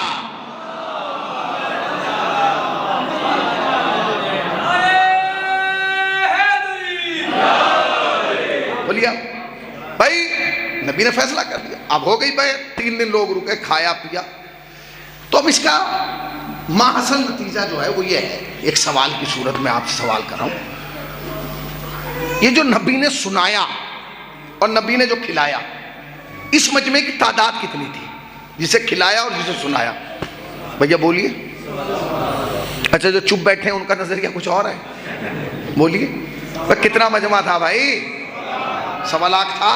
بولیا بھائی، نبی نے فیصلہ کر دیا، اب ہو گئی بھائی، 3 دن لوگ رکے، کھایا پیا۔ تو اب اس کا ماحصل نتیجہ جو ہے وہ یہ ہے، ایک سوال کی صورت میں آپ سے سوال کر رہا ہوں، یہ جو نبی نے سنایا اور نبی نے جو کھلایا، اس مجمع کی تعداد کتنی تھی جسے کھلایا اور جسے سنایا؟ بھیا بولیے۔ اچھا جو چپ بیٹھے ہیں ان کا نظریہ کچھ اور ہے، بولیے کتنا مجمع تھا بھائی؟ 1.25 لاکھ تھا۔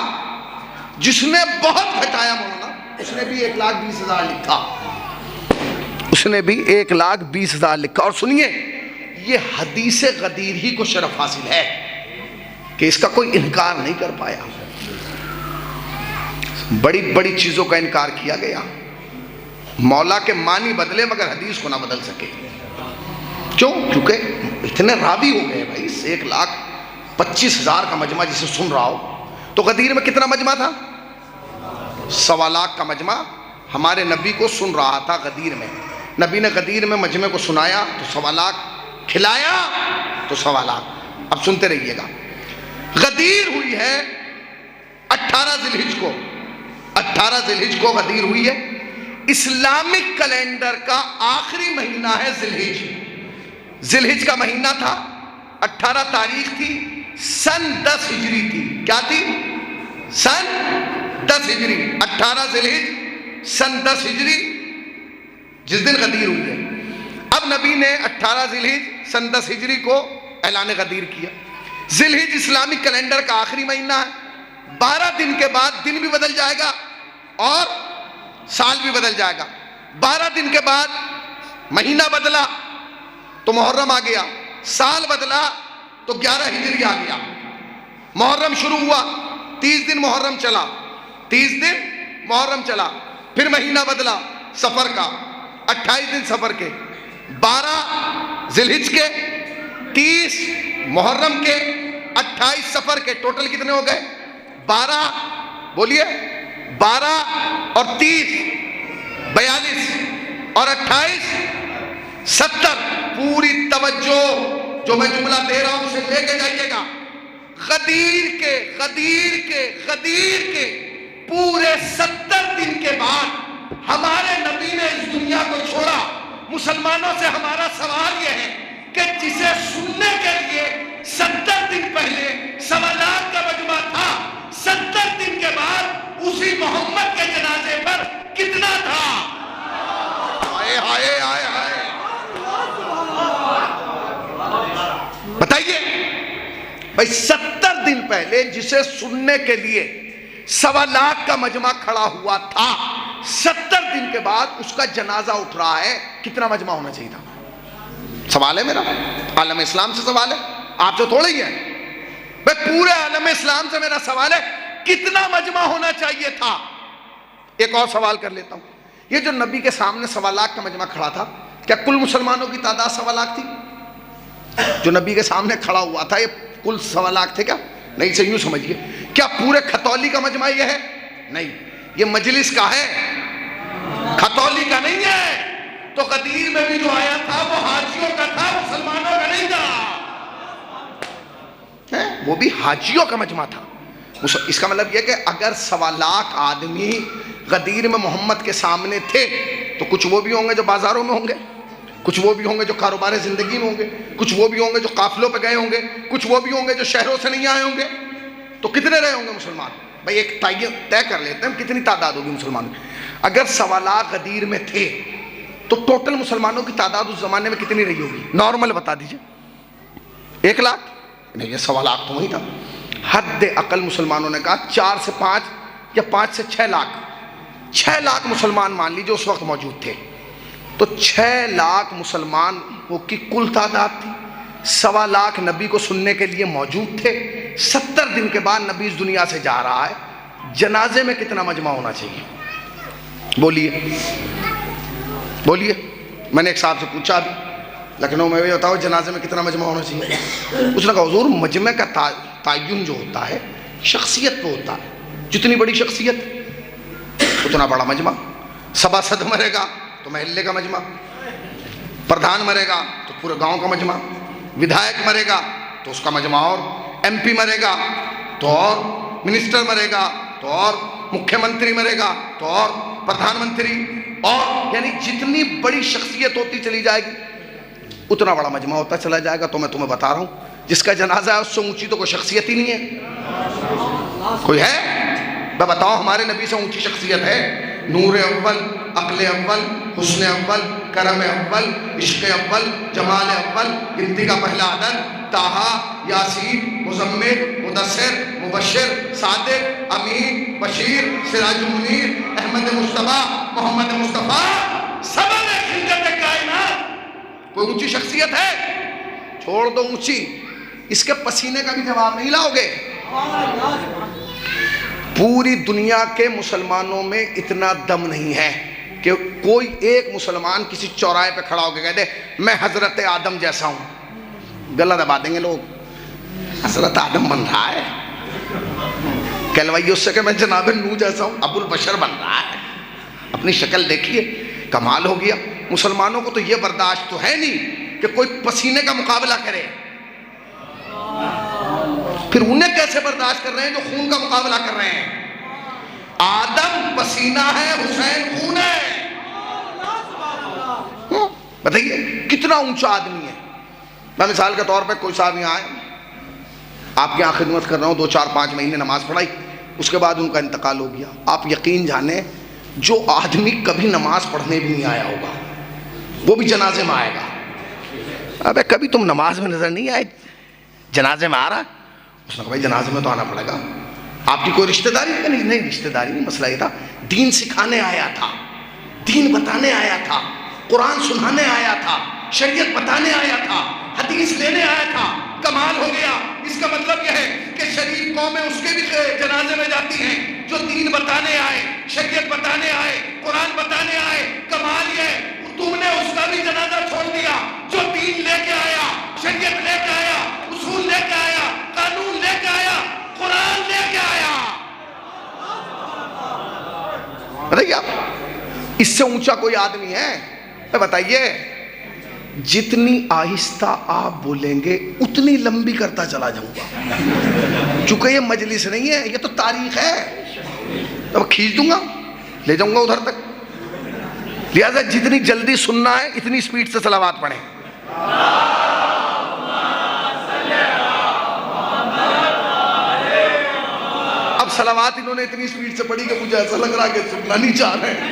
جس نے بہت گھٹایا مولانا، اس نے بھی 1,20,000 لکھا، اس نے بھی 1,20,000 لکھا۔ اور سنیے، یہ حدیث غدیر ہی کو شرف حاصل ہے کہ اس کا کوئی انکار نہیں کر پایا۔ بڑی بڑی چیزوں کا انکار کیا گیا، مولا کے معنی بدلے مگر حدیث کو نہ بدل سکے۔ کیوں؟ کیونکہ اتنے راوی ہو گئے بھائی، 1,25,000 کا مجمع جسے سن رہا ہو۔ تو غدیر میں کتنا مجمع تھا؟ 1.25 لاکھ کا مجمع ہمارے نبی کو سن رہا تھا غدیر میں۔ نبی نے غدیر میں مجمع کو سنایا تو 1.25 لاکھ، کھلایا تو 1.25 لاکھ۔ اب سنتے رہیے گا، غدیر ہوئی ہے 18 ذی الحجہ کو، 18 ذی الحجہ کو غدیر ہوئی ہے۔ اسلامک کیلنڈر کا آخری مہینہ ہے ذی الحجہ۔ ذی الحجہ کا مہینہ تھا، 18 تاریخ تھی، سن 10 ہجری تھی۔ کیا تھی؟ سن 10 ہجری، 18 ذی الحجہ سن 10 ہجری، جس دن غدیر ہوئی ہے۔ اب نبی نے 18 ذی الحجہ سن 10 ہجری کو اعلان غدیر کیا۔ ذی الحجہ اسلامک کیلنڈر کا آخری مہینہ ہے، 12 دن کے بعد دن بھی بدل جائے گا اور سال بھی بدل جائے گا۔ 12 دن کے بعد مہینہ بدلا تو محرم آ گیا، سال بدلا تو 11 ہجری آ گیا۔ محرم شروع ہوا، 30 دن محرم چلا، 30 دن محرم چلا، پھر مہینہ بدلا سفر کا، 28 دن سفر کے، 12 ذی الحجہ کے، 30 محرم کے، 28 سفر کے، ٹوٹل کتنے ہو گئے؟ 12، بولیے 12 اور 30 42 اور 28 70۔ پوری توجہ، جو میں جملہ دے رہا ہوں اسے لے کے جائیے گا۔ غدیر کے پورے 70 دن کے بعد ہمارے نبی نے اس دنیا کو چھوڑا۔ مسلمانوں سے ہمارا سوال یہ ہے کہ جسے سننے کے لیے 70 دن پہلے 1.25 لاکھ کا مجمع تھا، 70 دن کے بعد اسی محمد کے جنازے پر کتنا تھا؟ ہائے ہائے ہائے ہائے، بتائیے بھائی 70 دن پہلے جسے سننے کے لیے 1.25 لاکھ کا مجمع کھڑا ہوا تھا، 70 دن کے بعد اس کا جنازہ اٹھ رہا ہے، کتنا مجمع ہونا چاہیے تھا؟ سوال ہے میرا، عالم اسلام سے سوال ہے، آپ سے تھوڑا ہی ہے بھائی، پورے عالم اسلام سے میرا سوال ہے کتنا مجمع ہونا چاہیے تھا؟ ایک اور سوال کر لیتا ہوں، یہ جو نبی کے سامنے 1.25 لاکھ کا مجمع کھڑا تھا، کیا کل مسلمانوں کی تعداد 1.25 لاکھ تھی؟ جو نبی کے سامنے کھڑا ہوا تھا یہ کل 1.25 لاکھ تھے کیا؟ نہیں، سے یوں سمجھیے، کیا پورے کھتولی کا مجمع یہ ہے؟ نہیں، یہ مجلس کا ہے، کھتولی کا نہیں ہے۔ تو غدیر میں بھی جو آیا تھا وہ حاجیوں کا تھا، مسلمانوں کا نہیں تھا۔ وہ بھی حاجیوں کا مجمع تھا. اس کا مطلب یہ کہ اگر 1.25 لاکھ آدمی غدیر میں محمد کے سامنے تھے تو کچھ وہ بھی ہوں گے جو بازاروں میں ہوں گے, کچھ وہ بھی ہوں گے جو کاروبار زندگی میں ہوں گے, کچھ وہ بھی ہوں گے جو قافلوں پہ گئے ہوں گے, کچھ وہ بھی ہوں گے جو شہروں سے نہیں آئے ہوں گے. تو کتنے رہے ہوں گے مسلمان؟ بھائی ایک طے کر لیتے ہیں کتنی تعداد ہوگی مسلمانوں کی. اگر 1.25 لاکھ غدیر میں تھے تو ٹوٹل مسلمانوں کی تعداد اس زمانے میں کتنی رہی ہوگی؟ نارمل بتا دیجئے. 1 لاکھ نہیں, یہ 1.25 لاکھ تو وہی تھا. حد عقل مسلمانوں نے کہا 4 سے 5 یا 5 سے 6 لاکھ, 6 لاکھ مسلمان مان لیجئے اس وقت موجود تھے. تو 6 لاکھ مسلمانوں کی کل تعداد تھی. 1.25 لاکھ نبی کو سننے کے لیے موجود تھے. 70 دن کے بعد نبی اس دنیا سے جا رہا ہے. جنازے میں کتنا مجمع ہونا چاہیے؟ بولیے. میں نے ایک صاحب سے پوچھا ابھی لکھنؤ میں, یہ بتاؤ جنازے میں کتنا مجمع ہونا چاہیے؟ اس نے کہا حضور مجمع کا تعین جو ہوتا ہے شخصیت پہ ہوتا ہے. جتنی بڑی شخصیت اتنا بڑا مجمع. سباسد مرے گا تو محلے کا مجمع, پردھان مرے گا تو پورے گاؤں کا مجمع, ودھائک مرے گا تو اس کا مجمع, اور ایم پی مرے گا تو اور, منسٹر مرے گا تو اور, مکھیہ منتری مرے گا تو اور, پردھان منتری, اور یعنی جتنی بڑی شخصیت ہوتی چلی جائے گی اتنا بڑا مجمع ہوتا چلا جائے گا. تو میں تمہیں بتا رہا ہوں جس کا جنازہ ہے اس سے اونچی تو کوئی شخصیت ہی نہیں ہے. کوئی ہے؟ میں بتاؤ ہمارے نبی سے اونچی شخصیت ہے؟ نور اول, عقل اول, حسن اول, کرم اول, عشق اول, جمال اول, گنتی کا پہلا عدد, طٰہٰ, یاسین, مزمل, مدثر, مبشر, صادق, امین, بشیر, سراج منیر, احمد مصطفیٰ, محمد مصطفیٰ, سبب خلقت کائنات. کوئی اونچی شخصیت ہے؟ چھوڑ دو اونچی, اس کے پسینے کا بھی جواب نہیں لاؤ گے. پوری دنیا کے مسلمانوں میں اتنا دم نہیں ہے کہ کوئی ایک مسلمان کسی چوراہے پہ کھڑا ہو کے کہہ دے میں حضرت آدم جیسا ہوں. گلا دبا دیں گے لوگ. حضرت آدم بن رہا ہے, کہلوائیے اس سے کہ میں جناب نوح جیسا ہوں, ابو البشر بن رہا ہے. اپنی شکل دیکھیے, کمال ہو گیا. مسلمانوں کو تو یہ برداشت تو ہے نہیں کہ کوئی پسینے کا مقابلہ کرے. پھر انہیں کیسے برداشت کر رہے ہیں جو خون کا مقابلہ کر رہے ہیں؟ آدم پسینہ ہے, حسین خون ہے. بتائیے کتنا اونچا آدمی ہے. میں مثال کے طور پہ کوئی صاحب یہاں آئے, آپ کے یہاں خدمت کر رہا ہوں, 2 4 5 مہینے نماز پڑھائی, اس کے بعد ان کا انتقال ہو گیا. آپ یقین جانیں جو آدمی کبھی نماز پڑھنے بھی نہیں آیا ہوگا وہ بھی جنازے میں آئے گا. ابے کبھی تم نماز میں نظر نہیں آئے, جنازے میں آ رہا. اس نے کہا بھائی جنازے میں تو آنا پڑے گا. آپ کی کوئی رشتہ داری ہے؟ نہیں رشتہ داری نہیں. مسئلہ یہ تھا دین سکھانے آیا تھا, دین بتانے آیا تھا, قرآن سنانے آیا تھا, شریعت بتانے آیا تھا, حدیث لینے آیا تھا. کمال ہو گیا. اس کا مطلب یہ ہے کہ شریف قومیں اس کے بھی جنازے میں جاتی ہیں جو دین بتانے آئے, شریعت بتانے آئے, قرآن بتانے آئے. کمال یہ ہے تم نے اس کا بھی جنازہ چھوڑ دیا جو دین لے کے آیا, شریعت لے کے آیا, اصول لے کے آیا, قانون لے کے آیا, قرآن لے کے آیا. بتائیے آپ اس سے اونچا کوئی آدمی ہے؟ بتائیے. جتنی آہستہ آپ بولیں گے اتنی لمبی کرتا چلا جاؤں گا, چونکہ یہ مجلس نہیں ہے, یہ تو تاریخ ہے. اب کھینچ دوں گا, لے جاؤں گا ادھر تک. لہذا جتنی جلدی سننا ہے اتنی سپیڈ سے صلوات پڑھیں. اب صلوات انہوں نے اتنی سپیڈ سے پڑھی کہ مجھے ایسا لگ رہا کہ سننا نہیں چاہ رہے ہیں.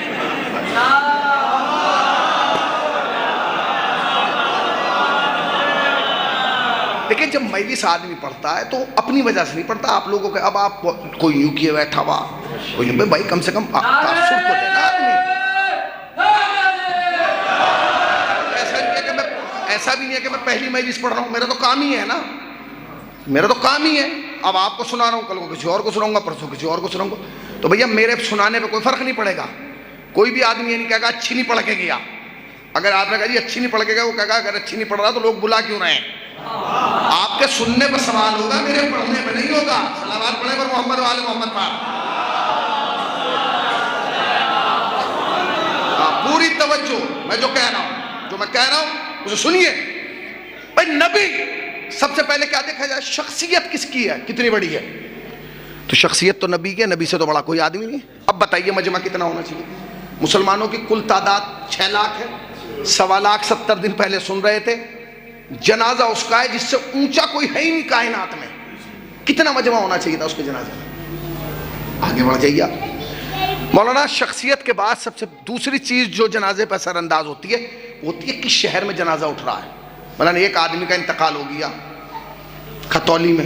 لیکن جب مجلس آدمی پڑھتا ہے تو اپنی وجہ سے نہیں پڑھتا, آپ لوگوں کے. اب آپ کوئی یوں کیے بیٹھا ہوا, کوئی بھائی کم سے کم تاثر تو دینا آدمی. ایسا بھی نہیں ہے کہ میں پہلی مجلس پڑھ رہا ہوں, میرا تو کام ہی ہے نا, میرا تو کام ہی ہے. اب آپ کو سنا رہا ہوں, کل کو کسی اور کو سناؤں گا, پرسوں کسی اور کو سناؤں گا. تو بھیا میرے سنانے پہ کوئی فرق نہیں پڑے گا. کوئی بھی آدمی یہ نہیں کہے گا اچھی نہیں پڑھ کے گیا. اگر آپ نے کہا جی اچھی نہیں پڑھ کے گیا, وہ کہے گا اگر اچھی نہیں پڑھ رہا تو لوگ بلا کیوں رہے ہیں. آپ کے سننے پہ سوال ہوگا, میرے پڑھنے پہ نہیں ہوگا. صلوات پڑھیں پر محمد والے محمد پاک. پوری توجہ, میں جو کہہ رہا ہوں اسے سنیے. بھائی نبی سب سے پہلے کیا دیکھا جائے؟ شخصیت کس کی ہے، کتنی بڑی ہے؟ تو شخصیت تو نبی کی ہے، نبی سے تو بڑا کوئی آدمی نہیں۔ اب بتائیے مجمع کتنا ہونا چاہیے؟ مسلمانوں کی کل تعداد 6 لاکھ ہے، 1.25 دن پہلے سن رہے تھے، جنازہ اس کا ہے جس سے اونچا کوئی ہے ہی نہیں کائنات میں، کتنا مجمع ہونا چاہیے تھا اس کے جنازے میں؟ آگے بڑھ جائیے مولانا۔ شخصیت کے بعد سب سے دوسری چیز جو جنازے پر اثر انداز ہوتی ہے کس شہر میں جنازہ اٹھ رہا ہے۔ مولانا ایک آدمی کا انتقال ہو گیا کھتولی میں،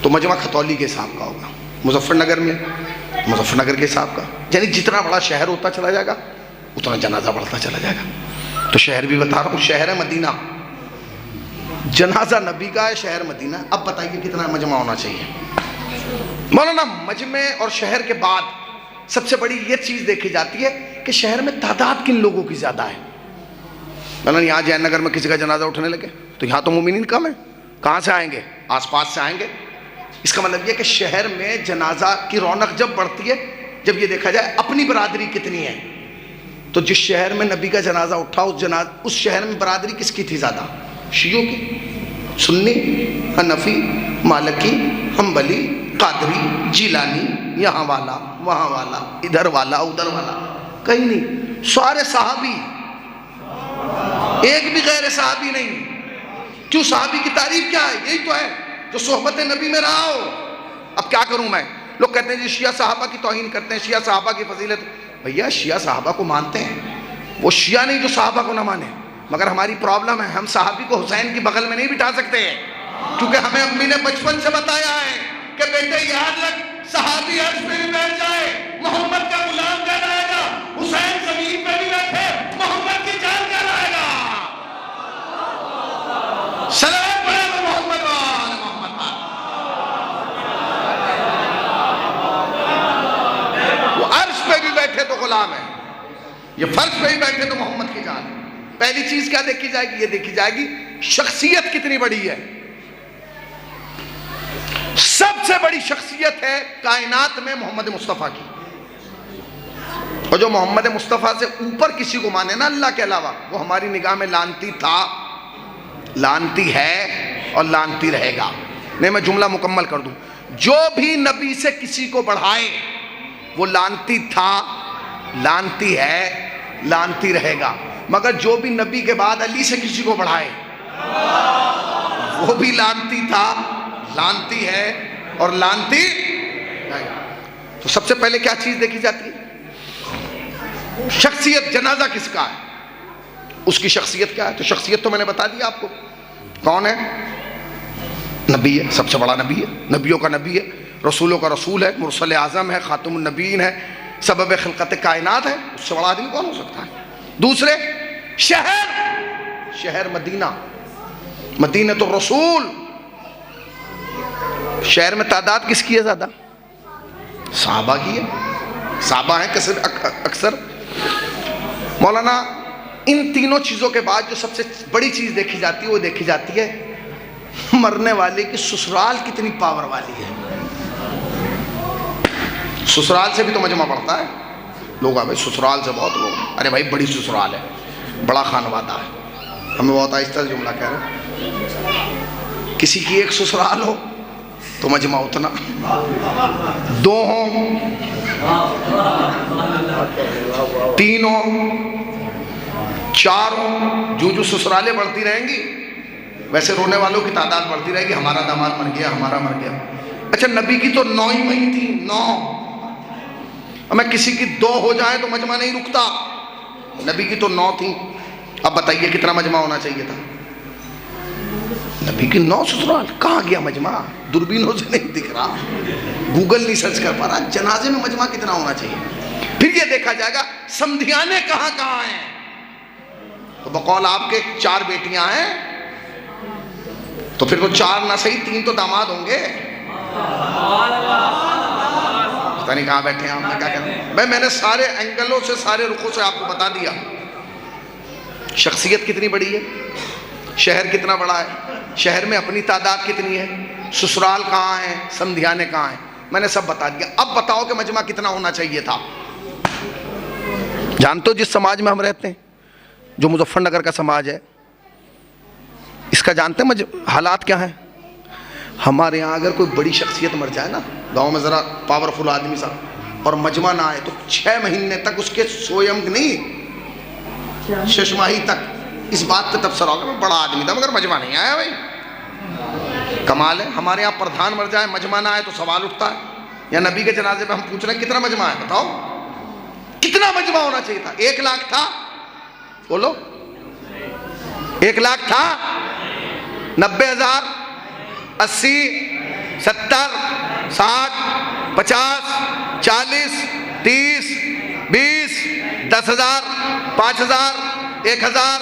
تو مجمع کھتولی کے حساب کا ہوگا، مظفر نگر میں مظفر نگر کے حساب کا، یعنی جتنا بڑا شہر ہوتا چلا جائے گا اتنا جنازہ بڑھتا چلا جائے گا۔ تو شہر بھی بتا رہا ہوں، شہر ہے مدینہ، جنازہ نبی کا ہے، شہر مدینہ۔ اب بتائیے کتنا مجمع ہونا چاہیے؟ مولانا مجمع اور شہر کے بعد سب سے بڑی یہ چیز دیکھی جاتی ہے کہ شہر میں تعداد کن لوگوں کی زیادہ ہے۔ مولانا یہاں جے نگر میں کسی کا جنازہ اٹھنے لگے تو یہاں تو مومنین کم ہیں، کہاں سے آئیں گے؟ آس پاس سے آئیں گے۔ اس کا مطلب یہ کہ شہر میں جنازہ کی رونق جب بڑھتی ہے جب یہ دیکھا جائے اپنی برادری کتنی ہے۔ تو جس شہر میں نبی کا جنازہ اٹھا اس شہر میں برادری کس کی تھی زیادہ؟ شیعوں کی، سنی، حنفی، مالکی، حنبلی، قادری، جیلانی، یہاں والا وہاں والا، ادھر والا ادھر والا، کہیں نہیں، سارے صحابی، ایک بھی غیر صحابی نہیں۔ کیوں؟ صحابی کی تعریف کیا ہے؟ یہی تو ہے جو صحبت نبی میں رہا ہو۔ اب کیا کروں میں؟ لوگ کہتے ہیں جی شیعہ صحابہ کی توہین کرتے ہیں، شیعہ صحابہ کی فضیلت۔ بھیا شیعہ صحابہ کو مانتے ہیں، وہ شیعہ نہیں جو صحابہ کو نہ مانے، مگر ہماری پرابلم ہے ہم صحابی کو حسین کی بغل میں نہیں بٹھا سکتے ہیں، کیونکہ ہمیں امی نے بچپن سے بتایا ہے کہ بیٹے یاد رکھ، صحابی عرش پہ بھی بیٹھ جائے محمد کا غلام کہلائے گا، حسین زمین پہ بھی بیٹھے محمد کی جان کہلائے گا۔ صلوات پڑھے گا محمد وآل محمد۔ وہ عرش پہ بھی بیٹھے تو غلام ہے، یہ فرش پہ بھی بیٹھے تو محمد کی جان ہے۔ پہلی چیز کیا دیکھی جائے گی؟ یہ دیکھی جائے گی شخصیت کتنی بڑی ہے۔ سب سے بڑی شخصیت ہے کائنات میں محمد مصطفیٰ کی، اور جو محمد مصطفیٰ سے اوپر کسی کو مانے نا اللہ کے علاوہ، وہ ہماری نگاہ میں لعنتی تھا، لعنتی ہے اور لعنتی رہے گا۔ نہیں میں جملہ مکمل کر دوں، جو بھی نبی سے کسی کو بڑھائے وہ لعنتی تھا، لعنتی ہے، لعنتی رہے گا، مگر جو بھی نبی کے بعد علی سے کسی کو بڑھائے وہ بھی لعنتی تھا، لعنتی ہے اور لعنتی رہے گا۔ تو سب سے پہلے کیا چیز دیکھی جاتی ہے؟ شخصیت۔ جنازہ کس کا ہے؟ اس کی شخصیت کیا ہے؟ تو شخصیت تو میں نے بتا دیا آپ کو، کون ہے؟ نبی ہے، سب سے بڑا نبی ہے، نبیوں کا نبی ہے، رسولوں کا رسول ہے، مرسل اعظم ہے، خاتم النبیین ہے، سبب خلقت کائنات ہے، اس سے بڑا آدمی کون ہو سکتا ہے؟ دوسرے شہر، شہر مدینہ، مدینہ تو رسول۔ شہر میں تعداد کس کی ہے زیادہ؟ صحابہ کی ہے، صحابہ ہیں اکثر۔ مولانا ان تینوں چیزوں کے بعد جو سب سے بڑی چیز دیکھی جاتی ہے وہ دیکھی جاتی ہے مرنے والے کی سسرال کتنی پاور والی ہے۔ سسرال سے بھی تو مجمع پڑتا ہے، لوگ بھائی سسرال سے بہت لوگ، ارے بھائی بڑی سسرال ہے، بڑا خانوادہ ہے، ہمیں بہت آہستہ سے جملہ کہہ رہے ہیں۔ کسی کی ایک سسرال ہو تو مجمع اتنا، 2 ہوں، 3 ہوں، 4 ہوں، جو سسرالیں بڑھتی رہیں گی ویسے رونے والوں کی تعداد بڑھتی رہے گی، ہمارا داماد مر گیا، ہمارا مر گیا۔ اچھا نبی کی تو 9 ہی وہی تھی، 9، میں کسی کی 2 ہو جائیں تو مجمع نہیں رکتا، نبی کی تو 9 تھی۔ اب بتائیے کتنا مجمع ہونا چاہیے تھا؟ نبی کی 9 سسرال، کہاں گیا مجمع؟ دوربینوں سے نہیں دکھ رہا، گوگل نہیں سرچ کر پا رہا، جنازے میں مجمع کتنا ہونا چاہیے؟ پھر یہ دیکھا جائے گا سمدھیانے کہاں کہاں ہیں۔ تو بقول آپ کے 4 بیٹیاں ہیں تو پھر تو 4 نہ صحیح 3 تو داماد ہوں گے۔ پتہ نہیں کہاں بیٹھے ہیں آپ، میں کیا کہہ رہا ہوں؟ میں نے سارے اینگلوں سے سارے رخوں سے آپ کو بتا دیا۔ شخصیت کتنی بڑی ہے، شہر کتنا بڑا ہے، شہر میں اپنی تعداد کتنی ہے، سسرال کہاں ہیں، سمدھیانے کہاں ہیں، میں نے سب بتا دیا۔ اب بتاؤ کہ مجمع کتنا ہونا چاہیے تھا؟ جانتے ہو جس سماج میں ہم رہتے ہیں، جو مظفر نگر کا سماج ہے، اس کا جانتے ہیں حالات کیا ہیں؟ ہمارے یہاں اگر کوئی بڑی شخصیت مر جائے نا، گاؤں میں ذرا پاورفل آدمی صاحب، اور مجمع نہ آئے تو 6 مہینے تک اس کے سویم نہیں، 6 ماہی تک اس بات پہ تبصرہ ہوگا میں بڑا آدمی تھا مگر مجمع نہیں آیا بھائی. کمال ہے. ہمارے یہاں پردھان مر جائے مجمع نہ آئے تو سوال اٹھتا ہے. یا نبی کے جنازے پہ ہم پوچھ رہے ہیں کتنا مجمع ہے، بتاؤ کتنا مجمع ہونا چاہیے تھا؟ 1 لاکھ تھا؟ بولو 1 لاکھ تھا؟ 90,000 80 70 60 50 40 30 20 10,000 5,000 1,000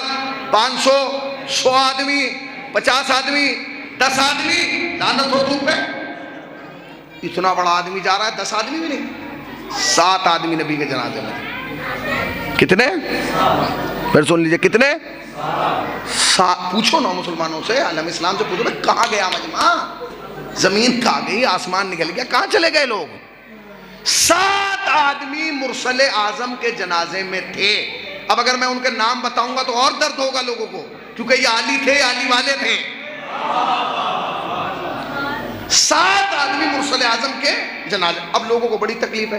500 100 آدمی 50 آدمی 10 آدمی؟ لعنت ہو تم پہ. اتنا بڑا آدمی جا رہا ہے، 10 آدمی بھی نہیں. 7 آدمی نبی کے جنازے میں تھے. کتنے؟ پھر سن لیجئے کتنے؟ پوچھو نا مسلمانوں سے، عالم اسلام سے پوچھو کہاں گیا مجمع؟ زمین کھا گئی، آسمان نکل گیا، کہاں چلے گئے لوگ؟ 7 آدمی مرسل اعظم کے جنازے میں تھے. اب اگر میں ان کے نام بتاؤں گا تو اور درد ہوگا لوگوں کو، کیونکہ یہ عالی تھے، عالی والے تھے. 7 آدمی مرسل اعظم کے جنازے. اب لوگوں کو بڑی تکلیف ہے.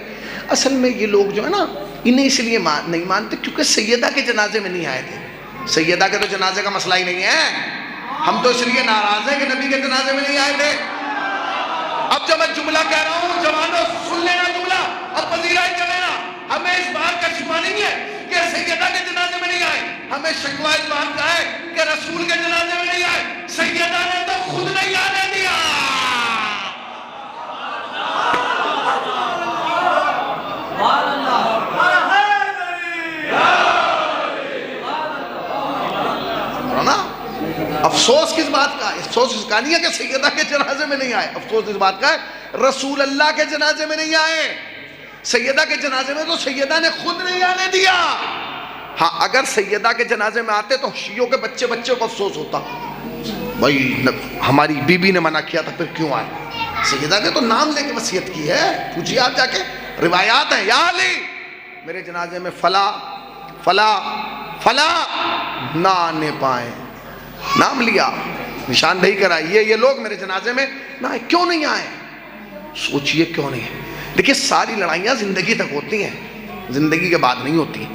اصل میں یہ لوگ جو ہے نا، انہیں اس لیے نہیں مانتے کیونکہ سیدہ کے جنازے میں نہیں آئے تھے. سیدہ کے تو جنازے کا مسئلہ ہی نہیں ہے. ہم تو اس لیے ناراض ہیں کہ نبی کے جنازے میں نہیں آئے تھے. اب جب میں جملہ کہہ رہا ہوں جوانوں سن لینا جملہ اور پذیرائی کر لینا. ہمیں اس بات کا شکوہ نہیں ہے کہ سیدہ کے جنازے میں نہیں آئے، ہمیں شکوہ اس بات کا ہے کہ رسول کے جنازے میں نہیں آئے. سیدہ نے تو خود نہیں آنے دیا. افسوس کس بات کا ہے؟ افسوس اس کا نہیں ہے کہ سیدہ کے جنازے میں نہیں آئے، افسوس اس بات کا ہے رسول اللہ کے جنازے میں نہیں آئے. سیدہ کے جنازے میں تو سیدہ نے خود نہیں آنے دیا. ہاں اگر سیدہ کے جنازے میں آتے تو شیعوں کے بچے کو افسوس ہوتا، بھائی ہماری بی بی نے منع کیا تھا پھر کیوں آئے. سیدہ نے تو نام لے کے وصیت کی ہے. پوچھئے آپ جا کے، روایات ہیں، یا علی میرے جنازے میں فلاں فلاں فلاں نہ آنے پائیں. نام لیا، نشاندہی کرائی، یہ لوگ میرے جنازے میں نہ آئے. کیوں نہیں آئے؟ سوچئے کیوں نہیں ہے. دیکھیے ساری لڑائیاں زندگی تک ہوتی ہیں، زندگی کے بعد نہیں ہوتی.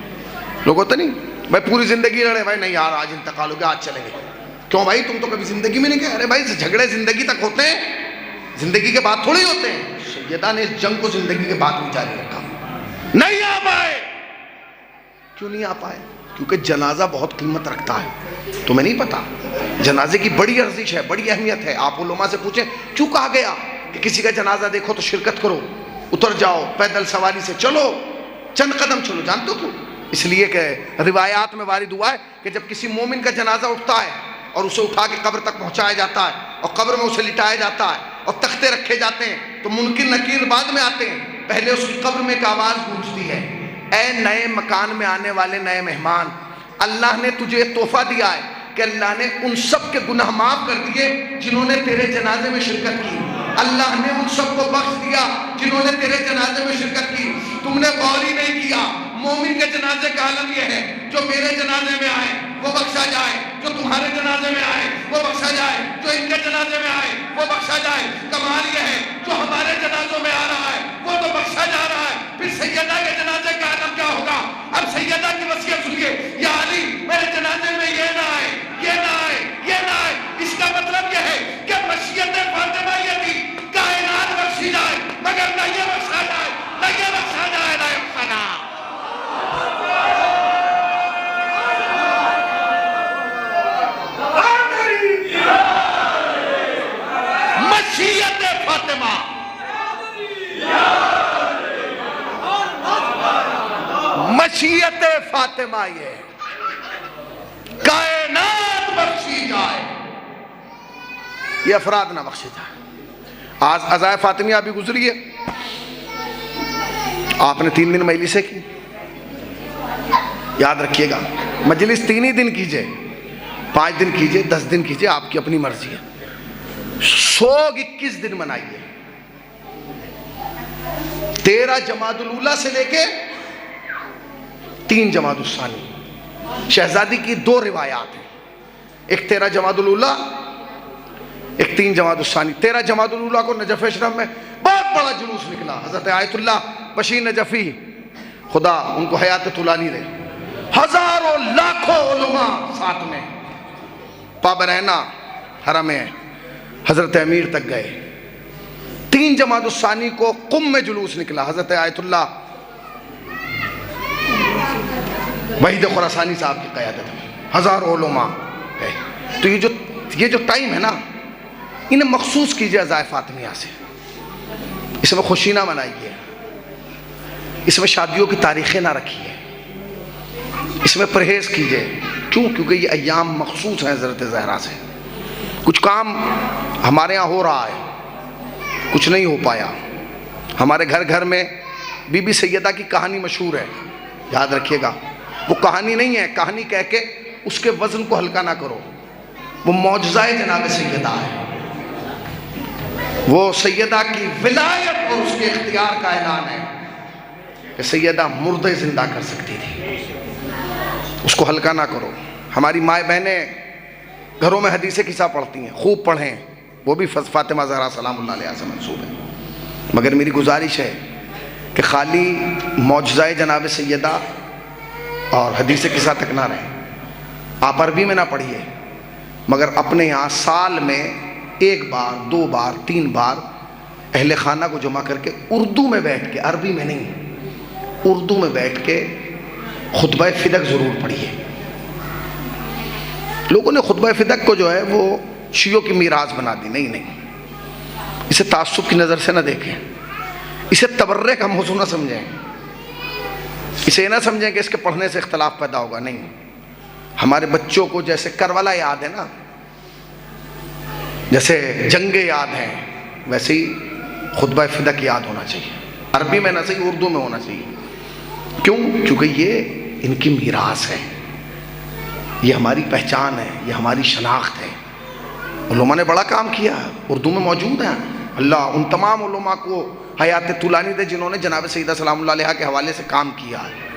لوگ ہوتے نہیں بھائی پوری زندگی لڑے، بھائی نہیں یار آج انتقال ہو گیا آج چلیں گے. کیوں بھائی تم تو کبھی زندگی میں نہیں گئے؟ ارے بھائی جھگڑے زندگی تک ہوتے ہیں، زندگی کے بعد تھوڑی ہوتے ہیں. سیدہ نے اس جنگ کو زندگی کے بعد بھی جاری رکھا. نہیں آ پائے. کیوں نہیں آ پائے؟ کیونکہ جنازہ بہت قیمت رکھتا ہے. تمہیں نہیں پتا جنازے کی بڑی ارزش ہے، بڑی اہمیت ہے. آپ علماء سے پوچھیں کیوں کہا گیا کہ کسی کا جنازہ دیکھو تو شرکت کرو، اتر جاؤ پیدل سواری سے چلو، چند قدم چلو. جانتے ہو کیوں؟ اس لیے کہ روایات میں وارد ہوا ہے کہ جب کسی مومن کا جنازہ اٹھتا ہے اور اسے اٹھا کے قبر تک پہنچایا جاتا ہے اور قبر میں اسے لٹایا جاتا ہے اور تختے رکھے جاتے ہیں تو منکر نکیر بعد میں آتے ہیں. پہلے اس کی قبر میں ایک آواز گونجتی ہے، اے نئے مکان میں آنے والے نئے مہمان، اللہ نے تجھے تحفہ دیا ہے کہ اللہ نے ان سب کے گناہ معاف کر دیے جنہوں نے تیرے جنازے میں شرکت کی. اللہ نے ان سب کو بخش دیا جنہوں نے تیرے جنازے میں شرکت کی. تم نے غور ہی نہیں کیا. مومن کے جنازے کا عالم یہ ہے جو میرے جنازے میں آئے وہ بخشا جائے، جو تمہارے جنازے میں آئے وہ بخشا جائے، جو ان کے جنازے میں آئے وہ بخشا جائے. کمال یہ ہے جو ہمارے جنازوں میں آ رہا ہے وہ تو بخشا جا رہا ہے. پھر سیدہ کے جنازے کا عالم کیا ہوگا؟ اب سیدہ کی وصیت سنیے، یا علی میرے جنازے میں یہ نہ آئے، یہ نہ آئے، یہ نہ آئے. اس کا مطلب یہ ہے کہ مشیت فاطمہ یہ تھی کائنات بخشی جائے مگر نہ یہ بخشا جائے، نہ یہ بخشا جائے، نہ یہ بخشا. مشیت فاطمہ، مشیت فاطمہ یہ کائنات بخشی جائے، یہ افراد نہ بخشی جائے. آج عزائے فاطمیہ ابھی گزری ہے، آپ نے 3 دن مجلسیں کی. یاد رکھیے گا مجلس 3 ہی دن کیجئے، 5 دن کیجئے، 10 دن کیجئے، آپ کی اپنی مرضی ہے. 121 دن منائیے. 13 جمادی الاولیٰ سے لے کے 3 جمادی الثانی. شہزادی کی 2 روایات ہیں. ایک 13 جمادی الاولیٰ، ایک 3 جمادی الثانی۔ 13 جمادی الاولیٰ کو نجف اشرف میں بہت بڑا جلوس نکلا۔ حضرت آیت اللہ بشیر نجفی، خدا ان کو حیات طولانی دے، ہزاروں لاکھوں علماء ساتھ میں پابرہنہ حرم حضرت امیر تک گئے۔ 3 جمادی الثانی کو قم میں جلوس نکلا، حضرت آیت اللہ وحید خراسانی صاحب کی قیادت میں ہزاروں علماء گئے۔ تو یہ جو ٹائم ہے نا، انہیں مخصوص کیجئے عزائے فاطمیہ سے، اس میں خوشی نہ منائیے، اس میں شادیوں کی تاریخیں نہ رکھیے، اس میں پرہیز کیجئے۔ کیوں؟ کیونکہ یہ ایام مخصوص ہیں حضرت زہرا سے۔ کچھ کام ہمارے ہاں ہو رہا ہے، کچھ نہیں ہو پایا۔ ہمارے گھر گھر میں بی بی سیدہ کی کہانی مشہور ہے، یاد رکھیے گا۔ وہ کہانی نہیں ہے، کہانی کہہ کے اس کے وزن کو ہلکا نہ کرو، وہ معجزہ جناب سیدہ ہے، وہ سیدہ کی ولایت اور اس کے اختیار کا اعلان ہے کہ سیدہ مردے زندہ کر سکتی تھی، اس کو ہلکا نہ کرو۔ ہماری مائیں بہنیں گھروں میں حدیث قصہ پڑھتی ہیں، خوب پڑھیں، وہ بھی فاطمہ زہرا سلام اللہ علیہا سے منسوب ہے، مگر میری گزارش ہے کہ خالی معجزہ جناب سیدہ اور حدیث قصہ تک نہ رہیں۔ آپ عربی میں نہ پڑھیے، مگر اپنے یہاں سال میں 1 بار 2 بار 3 بار اہل خانہ کو جمع کر کے اردو میں بیٹھ کے، عربی میں نہیں، اردو میں بیٹھ کے خطبہ فدق ضرور پڑھیے۔ لوگوں نے خطبہ فدق کو جو ہے وہ شیعوں کی میراث بنا دی۔ نہیں، اسے تعصب کی نظر سے نہ دیکھیں، اسے تبرک ہم حضور نہ سمجھیں، اسے نہ سمجھیں کہ اس کے پڑھنے سے اختلاف پیدا ہوگا۔ نہیں، ہمارے بچوں کو جیسے کربلا یاد ہے نا، جیسے جنگیں یاد ہیں، ویسے ہی خطبہ فدق یاد ہونا چاہیے، عربی میں نہ صحیح اردو میں ہونا چاہیے۔ کیوں؟ کیونکہ یہ ان کی میراث ہے، یہ ہماری پہچان ہے، یہ ہماری شناخت ہے۔ علماء نے بڑا کام کیا ہے، اردو میں موجود ہیں۔ اللہ ان تمام علماء کو حیات طولانی دے جنہوں نے جناب سیدہ سلام اللہ علیہا کے حوالے سے کام کیا ہے۔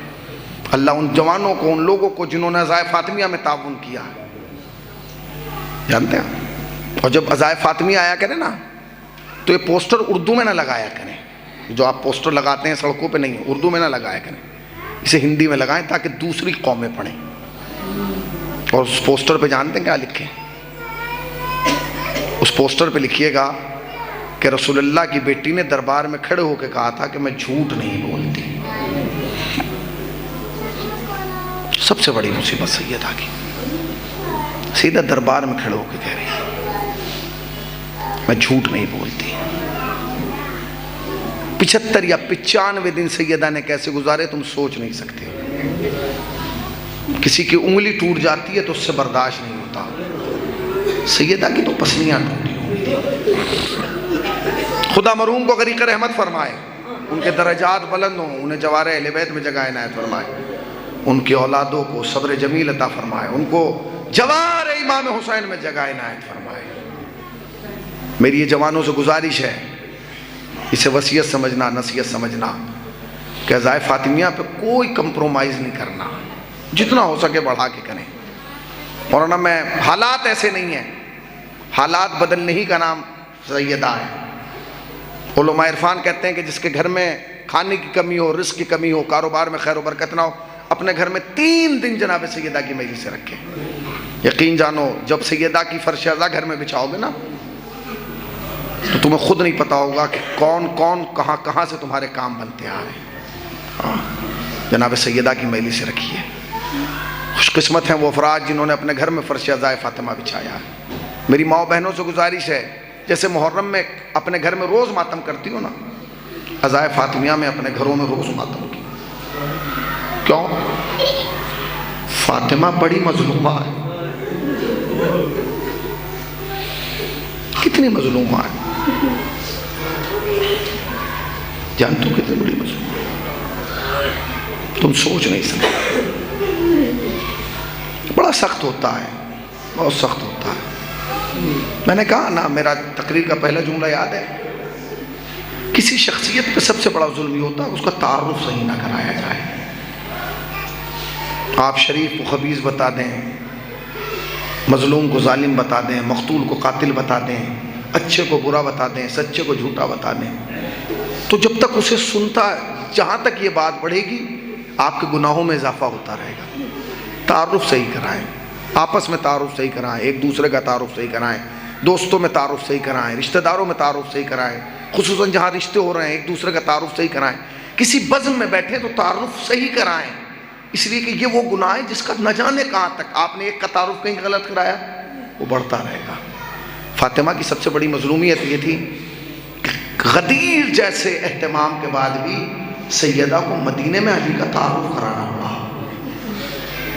اللہ ان جوانوں کو، ان لوگوں کو جنہوں نے عزائے فاطمیہ میں تعاون کیا ہے، جانتے ہیں۔ اور جب عزائے فاطمیہ آیا کریں نا، تو یہ پوسٹر اردو میں نہ لگایا کریں، جو آپ پوسٹر لگاتے ہیں سڑکوں پہ، نہیں، اردو میں نہ لگایا کریں، اسے ہندی میں لگائیں تاکہ دوسری قومیں پڑھیں۔ اور اس پوسٹر پہ جانتے ہیں کیا لکھیں؟ اس پوسٹر پہ لکھیے گا کہ رسول اللہ کی بیٹی نے دربار میں کھڑے ہو کے کہا تھا کہ میں جھوٹ نہیں بولتی۔ سب سے بڑی مصیبت سیدہ کی، سیدہ دربار میں کھڑے ہو کے کہہ رہی ہے میں جھوٹ نہیں بولتی۔ 75 یا 95 دن سیدہ نے کیسے گزارے تم سوچ نہیں سکتے۔ کسی کی انگلی ٹوٹ جاتی ہے تو اس سے برداشت نہیں ہوتا، سیدہ کی تو پسلیاں ٹوٹی ہوئی تھی۔ خدا مرحوم کو غریق رحمت فرمائے، ان کے درجات بلند ہوں، انہیں جوار اہل بیت میں جگہ عنایت فرمائے، ان کی اولادوں کو صبر جمیل عطا فرمائے، ان کو جوار امام حسین میں جگہ عنایت فرمائے۔ میری یہ جوانوں سے گزارش ہے، اسے وصیت سمجھنا، نصیحت سمجھنا، کہ عزائے فاطمیہ پہ کوئی کمپرومائز نہیں کرنا، جتنا ہو سکے بڑھا کے کریں۔ مولانا میں حالات ایسے نہیں ہیں، حالات بدلنے ہی کا نام سیدہ ہے۔ علماء عرفان کہتے ہیں کہ جس کے گھر میں کھانے کی کمی ہو، رزق کی کمی ہو، کاروبار میں خیر و برکت نہ ہو، اپنے گھر میں 3 دن جناب سیدہ کی مجلس سے رکھیں۔ یقین جانو جب سیدہ کی فرش ازا گھر میں بچھاؤ گے نا، تو تمہیں خود نہیں پتا ہوگا کہ کون کون کہاں کہاں سے تمہارے کام بنتے آ رہے ہیں۔ جناب سیدہ کی مجلس سے رکھیے۔ خوش قسمت ہیں وہ افراد جنہوں نے اپنے گھر میں فرش ازائے فاطمہ بچھایا ہے۔ میری ماؤں بہنوں سے گزارش ہے، جیسے محرم میں اپنے گھر میں روز ماتم کرتی ہو نا، عزائے فاطمیہ میں اپنے گھروں میں روز ماتم کی۔ کیوں؟ فاطمہ بڑی مظلومہ ہے، کتنی مظلومہ ہے، جانتے ہو کتنی بڑی مظلومہ ہے، تم سوچ نہیں سکتے۔ بڑا سخت ہوتا ہے، بہت سخت ہوتا ہے۔ میں نے کہا نا، میرا تقریر کا پہلا جملہ یاد ہے، کسی شخصیت پہ سب سے بڑا ظلم یہ ہوتا ہے اس کا تعارف صحیح نہ کرایا جائے۔ آپ شریف و خبیث بتا دیں، مظلوم کو ظالم بتا دیں، مقتول کو قاتل بتا دیں، اچھے کو برا بتا دیں، سچے کو جھوٹا بتا دیں، تو جب تک اسے سنتا، جہاں تک یہ بات بڑھے گی آپ کے گناہوں میں اضافہ ہوتا رہے گا۔ تعارف صحیح کرائیں، آپس میں تعارف صحیح کرائیں، ایک دوسرے کا تعارف صحیح کرائیں، دوستوں میں تعارف صحیح کرائیں، رشتہ داروں میں تعارف صحیح کرائیں، خصوصاً جہاں رشتے ہو رہے ہیں ایک دوسرے کا تعارف صحیح کرائیں، کسی بزم میں بیٹھے تو تعارف صحیح کرائیں، اس لیے کہ یہ وہ گناہ ہے جس کا نہ جانے کہاں تک آپ نے ایک کا تعارف کہیں غلط کرایا وہ بڑھتا رہے گا۔ فاطمہ کی سب سے بڑی مظلومیت یہ تھی کہ غدیر جیسے اہتمام کے بعد بھی سیدہ کو مدینے میں علی کا تعارف کرانا پڑا۔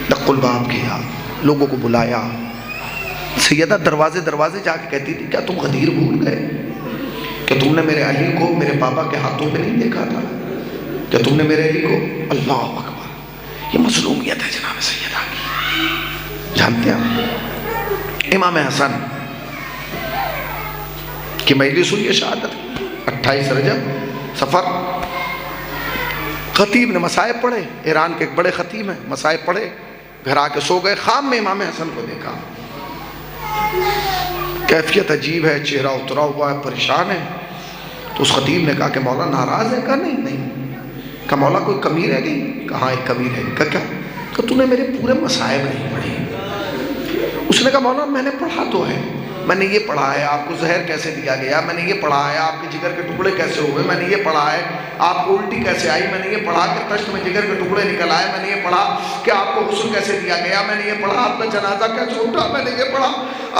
دق الباب کیا، لوگوں کو بلایا، سیدہ دروازے دروازے جا کے کہتی تھی کیا تم غدیر بھول گئے کہ تم نے میرے علی کو میرے پاپا کے ہاتھوں پہ نہیں دیکھا تھا، کہ تم نے میرے علی کو، اللہ اکبر، یہ مظلومیت ہے جناب سیدہ کی۔ جانتے ہیں امام حسن کی مجلس ہوئی شہادت 28 رجب سفر، خطیب نے مصائب پڑھے، ایران کے ایک بڑے خطیب ہیں، مصائب پڑھے، گھر آ کے سو گئے، خواب میں امام حسن کو دیکھا، کیفیت عجیب ہے، چہرہ اترا ہوا ہے، پریشان ہے۔ تو اس خطیب نے کہا کہ مولا ناراض ہے؟ کہا نہیں۔ کہا مولا کوئی کمی رہ گئی؟ کہا ایک کمی رہ گئی۔ کہا کیا؟ کہ تو نے میرے پورے مصائب نہیں پڑھے۔ اس نے کہا مولا میں نے پڑھا تو ہے، میں نے یہ پڑھا ہے آپ کو زہر کیسے دیا گیا، میں نے یہ پڑھا ہے آپ کے جگر کے ٹکڑے کیسے ہوئے، میں نے یہ پڑھا ہے آپ کو الٹی کیسے آئی، میں نے یہ پڑھا کہ تشت میں جگر کے ٹکڑے نکل آئے، میں نے یہ پڑھا کہ آپ کو غسل کیسے دیا گیا، میں نے یہ پڑھا آپ کا جنازہ کیسے اٹھا، میں نے یہ پڑھا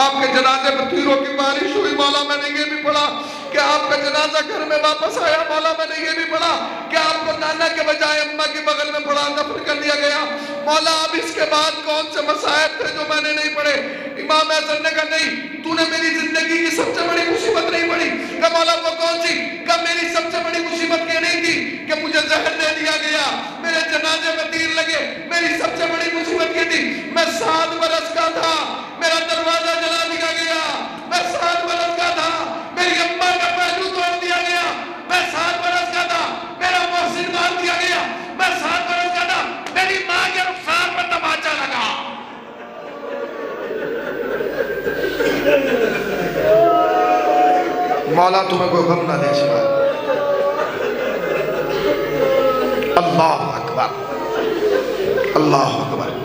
آپ کے جنازے میں تیروں کی بارش ہوئی، مولا میں نے یہ بھی پڑھا کہ آپ کا جنازہ گھر میں واپس آیا، مولا میں نے یہ بھی پڑھا کہ آپ کو نانا کے بجائے اماں کے بغل میں پڑھا دفن کر دیا گیا، مولا اب اس کے بعد کون سے مصائب تھے جو میں نے نہیں پڑھے؟ امام حسن نے کہا نہیں، تو نے میری زندگی کی سب سے بڑی مصیبت نہیں پڑھی۔ کہ مولا وہ کون سی؟ کہ میری سب سے بڑی مصیبت یہ نہیں تھی کہ مجھے زہر دے دیا گیا، میرے جنازے میں تیر لگے، میری سب سے بڑی مصیبت یہ تھی میں 7 برس کا تھا، میرا دروازہ جلا دیا گیا، میں 7 برس کا تھا، میری اماں کا پہلو توڑ دیا گیا، میں 7 برس کا تھا، میرا محسن مار دیا گیا، میں 7 برس کا تھا، میری ماں کے رخسار پر تماچا لگا۔ مولا تمہیں کوئی غم نہ دے سکا۔ اللہ اکبر، اللہ اکبر۔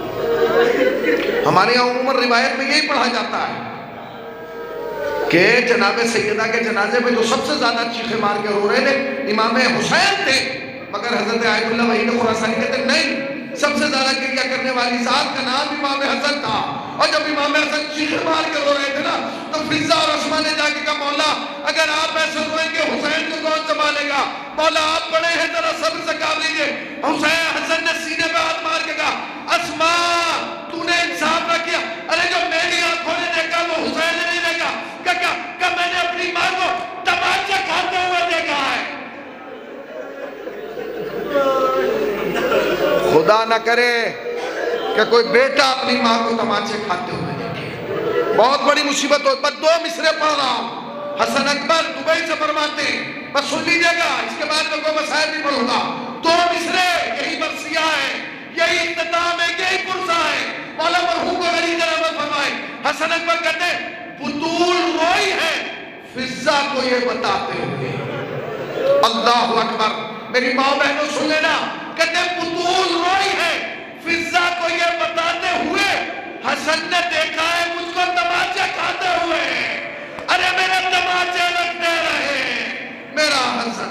ہمارے یہاں عموماً روایت میں یہی پڑھا جاتا ہے کہ جناب سیدہ کے جنازے میں جو سب سے زیادہ چیخے مار کے رو رہے تھے امام حسین تھے، مگر حضرت آیت اللہ وحید خراسانی کہتے ہیں نہیں، سب سے زیادہ کریا کرنے والی ذات کا نام امام حسن تھا۔ اور جب امام حسن چیخے مار کے رو رہے تھے نا تو فضا اور عثماء نے جا کے کہا مولا اگر آپ ایسے روئیں گے حسین کو کون سنبھالے گا؟ مولا آپ بڑے ہیں ذرا صبر سے کام لیجئے۔ حسین حسن نے سینے پہ ہاتھ مار کے کہا عثماء تو نے انصاف نہ کیا، ارے جو میری آنکھوں نے دیکھا وہ حسین نے نہیں دیکھا، کہ میں نے اپنی ماں کو تماچا کھاتے ہوئے دیکھا ہے۔ خدا نہ کرے کہ کوئی بیٹا اپنی ماں کو تماچے کھاتے ہوئے دیکھے، بہت بڑی مصیبت ہو۔ بس 2 مصرے پڑھ رہا ہوں، حسن اکبر دبئی سے فرماتے ہیں، بس سن لیجئے گا، اس کے بعد میں کوئی مسائل نہیں پڑھوں گا۔ 2 مصرے، یہی مرثیہ ہے، یہی اختتام ہے، یہی پرسہ ہے، مولا مرحوم کو غریب رحمت فرمائے۔ حسن اکبر کہتے ہیں بطول روئی ہے فضا کو یہ بتاتے ہوئے، اللہ اکبر۔ میری ماں بہنوں سن لینا، کہتے ہیں بطول روئی ہے فضا کو یہ بتاتے ہوئے حسن نے دیکھا ہے مجھ کو تماچے کھاتے ہوئے، ارے میرے تماچے لگتے رہے میرا حسن۔